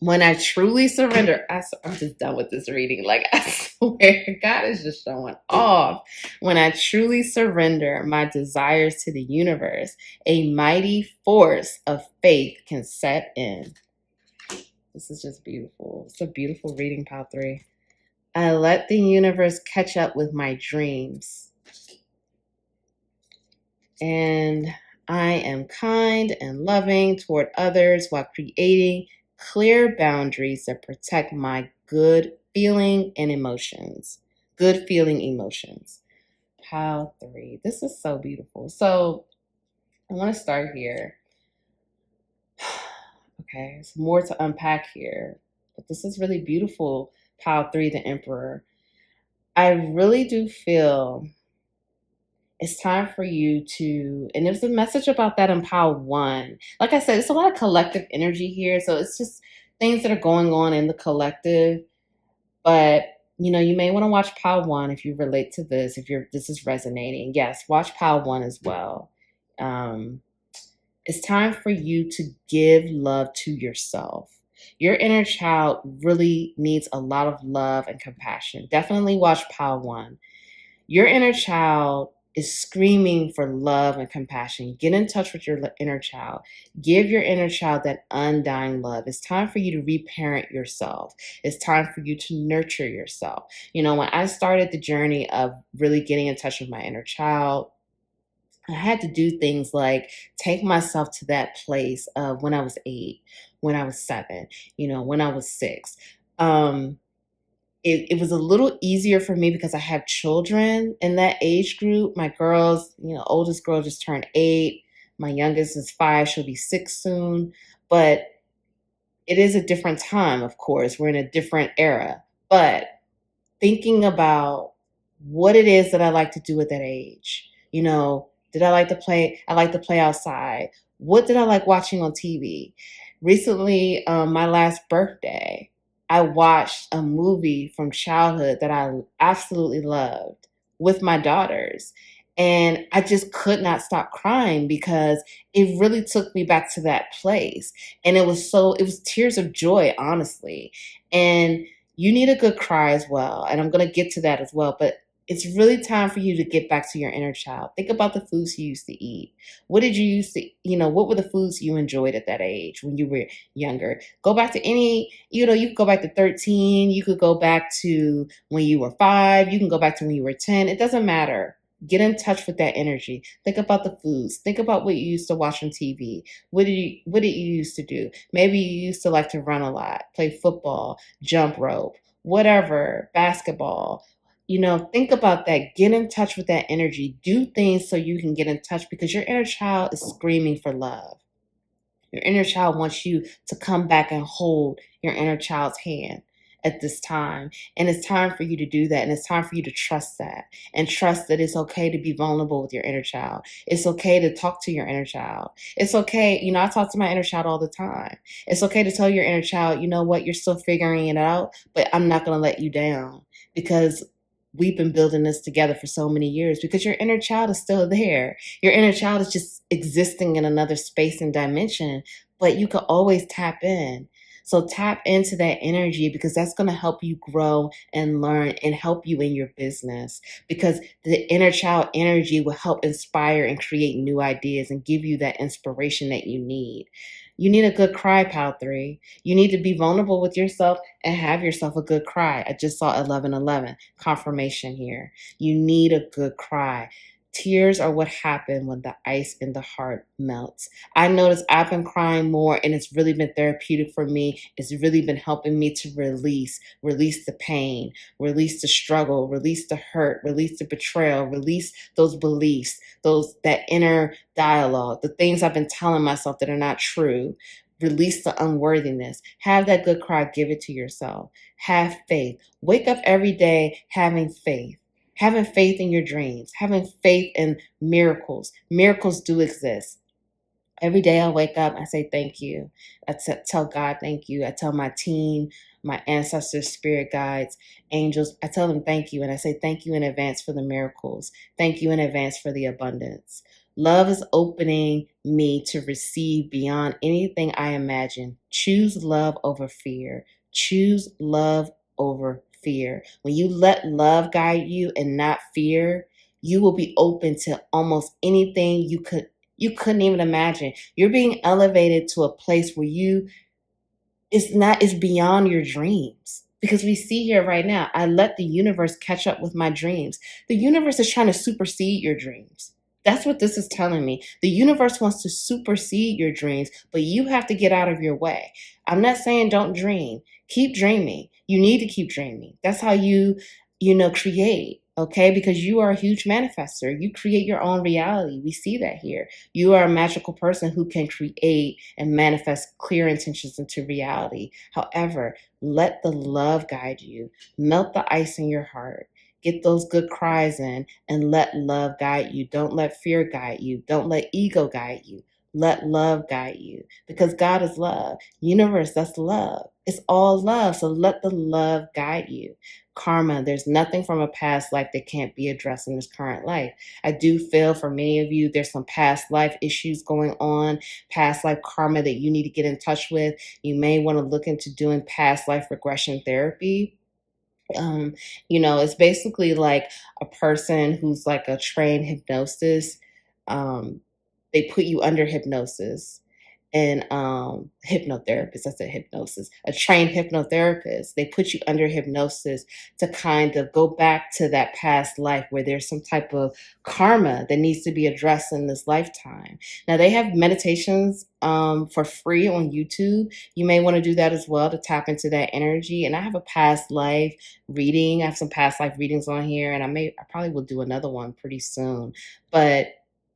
When I truly surrender, I'm just done with this reading. Like, I swear, God is just showing off. When I truly surrender my desires to the universe, a mighty force of faith can set in. This is just beautiful. It's a beautiful reading, Pile 3. I let the universe catch up with my dreams. And I am kind and loving toward others while creating clear boundaries that protect my good feeling emotions. Pile 3. This is so beautiful. So I want to start here. Okay, there's more to unpack here, but this is really beautiful. Pile 3, the Emperor. I really do feel it's time for you to, and there's a message about that in Pile 1. Like I said, it's a lot of collective energy here. So it's just things that are going on in the collective. But, you may want to watch Pile 1 if you relate to this, this is resonating. Yes, watch Pile 1 as well. It's time for you to give love to yourself. Your inner child really needs a lot of love and compassion. Definitely watch Pile 1. Your inner child is screaming for love and compassion. Get in touch with your inner child. Give your inner child that undying love. It's time for you to reparent yourself. It's time for you to nurture yourself. When I started the journey of really getting in touch with my inner child, I had to do things like take myself to that place of when I was 8, when I was 7, when I was 6. It was a little easier for me because I have children in that age group. My girls, oldest girl just turned 8. My youngest is 5. She'll be 6 soon. But it is a different time, of course. We're in a different era. But thinking about what it is that I like to do at that age. Did I like to play? I like to play outside. What did I like watching on TV? Recently, my last birthday, I watched a movie from childhood that I absolutely loved with my daughters. And I just could not stop crying because it really took me back to that place. And it was tears of joy, honestly. And you need a good cry as well. And I'm going to get to that as well. But it's really time for you to get back to your inner child. Think about the foods you used to eat. What did you used to, what were the foods you enjoyed at that age when you were younger? Go back to you could go back to 13. You could go back to when you were 5. You can go back to when you were 10. It doesn't matter. Get in touch with that energy. Think about the foods. Think about what you used to watch on TV. What did you used to do? Maybe you used to like to run a lot, play football, jump rope, whatever, basketball. Think about that. Get in touch with that energy. Do things so you can get in touch because your inner child is screaming for love. Your inner child wants you to come back and hold your inner child's hand at this time. And it's time for you to do that. And it's time for you to trust that and trust that it's okay to be vulnerable with your inner child. It's okay to talk to your inner child. It's okay. I talk to my inner child all the time. It's okay to tell your inner child, you know what, you're still figuring it out, but I'm not going to let you down because we've been building this together for so many years because your inner child is still there. Your inner child is just existing in another space and dimension, but you can always tap in. So tap into that energy because that's going to help you grow and learn and help you in your business because the inner child energy will help inspire and create new ideas and give you that inspiration that you need. You need a good cry, Pal 3. You need to be vulnerable with yourself and have yourself a good cry. I just saw 1111 confirmation here. You need a good cry. Tears are what happen when the ice in the heart melts. I notice I've been crying more and it's really been therapeutic for me. It's really been helping me to release the pain, release the struggle, release the hurt, release the betrayal, release those beliefs, that inner dialogue, the things I've been telling myself that are not true. Release the unworthiness. Have that good cry. Give it to yourself. Have faith. Wake up every day having faith. Having faith in your dreams, having faith in miracles. Miracles do exist. Every day I wake up, I say thank you. I tell God thank you. I tell my team, my ancestors, spirit guides, angels, I tell them thank you. And I say thank you in advance for the miracles. Thank you in advance for the abundance. Love is opening me to receive beyond anything I imagine. Choose love over fear. Choose love over fear. When you let love guide you and not fear, you will be open to almost anything you couldn't even imagine. You're being elevated to a place where it's beyond your dreams. Because we see here right now, I let the universe catch up with my dreams. The universe is trying to supersede your dreams. That's what this is telling me. The universe wants to supersede your dreams, but you have to get out of your way. I'm not saying don't dream. Keep dreaming. You need to keep dreaming. That's how create, okay? Because you are a huge manifester. You create your own reality. We see that here. You are a magical person who can create and manifest clear intentions into reality. However, let the love guide you. Melt the ice in your heart. Get those good cries in and let love guide you. Don't let fear guide you. Don't let ego guide you. Let love guide you because God is love. Universe, that's love. It's all love. So let the love guide you. Karma, there's nothing from a past life that can't be addressed in this current life. I do feel for many of you, there's some past life issues going on, past life karma that you need to get in touch with. You may want to look into doing past life regression therapy. It's basically like a person who's like a trained hypnosis. They put you under hypnosis and hypnotherapist. I said hypnosis. A trained hypnotherapist. They put you under hypnosis to kind of go back to that past life where there's some type of karma that needs to be addressed in this lifetime. Now they have meditations for free on YouTube. You may want to do that as well to tap into that energy. And I have a past life reading. I have some past life readings on here, and I probably will do another one pretty soon. But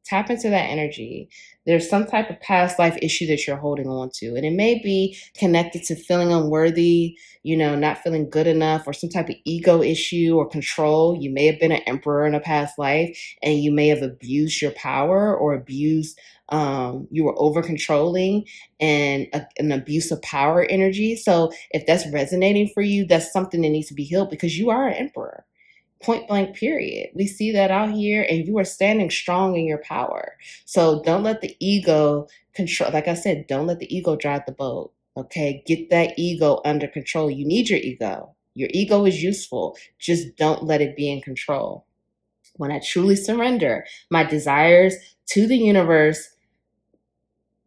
tap into that energy. There's some type of past life issue that you're holding on to, and it may be connected to feeling unworthy, not feeling good enough, or some type of ego issue or control. You may have been an emperor in a past life, and you may have abused your power or you were over controlling and an abuse of power energy. So if that's resonating for you, that's something that needs to be healed because you are an emperor. Point blank, period. We see that out here, and you are standing strong in your power. So don't let the ego control. Like I said, don't let the ego drive the boat. Okay, get that ego under control. You need your ego. Your ego is useful. Just don't let it be in control. When I truly surrender my desires to the universe,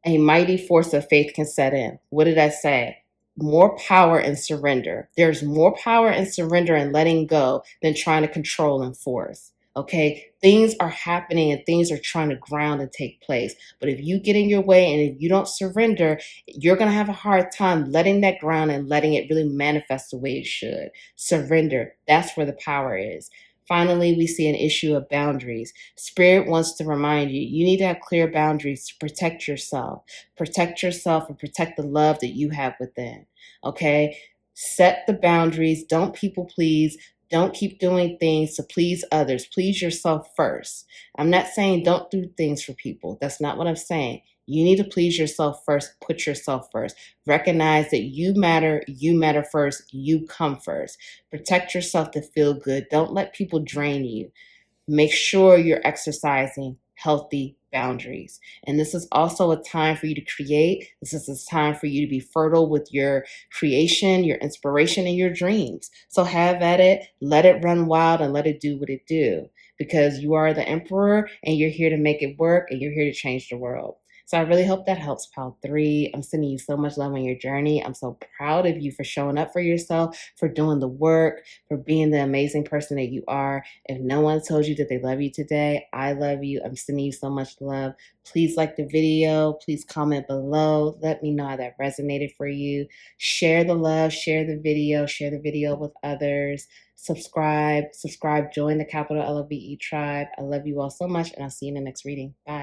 a mighty force of faith can set in. What did I say? More power in surrender. There's more power in surrender and letting go than trying to control and force. Okay, things are happening and things are trying to ground and take place. But if you get in your way and if you don't surrender, you're going to have a hard time letting that ground and letting it really manifest the way it should. Surrender. That's where the power is. Finally, we see an issue of boundaries. Spirit wants to remind you, you need to have clear boundaries to protect yourself. Protect yourself and protect the love that you have within. Okay? Set the boundaries. Don't people please. Don't keep doing things to please others. Please yourself first. I'm not saying don't do things for people. That's not what I'm saying. You need to please yourself first. Put yourself first. Recognize that you matter first, you come first. Protect yourself to feel good. Don't let people drain you. Make sure you're exercising healthy boundaries. And this is also a time for you to create. This is a time for you to be fertile with your creation, your inspiration, and your dreams. So have at it, let it run wild, and let it do what it do. Because you are the emperor, and you're here to make it work, and you're here to change the world. So I really hope that helps, Pile 3. I'm sending you so much love on your journey. I'm so proud of you for showing up for yourself, for doing the work, for being the amazing person that you are. If no one told you that they love you today, I love you. I'm sending you so much love. Please like the video. Please comment below. Let me know how that resonated for you. Share the love. Share the video with others. Subscribe. Join the capital LOVE tribe. I love you all so much, and I'll see you in the next reading. Bye.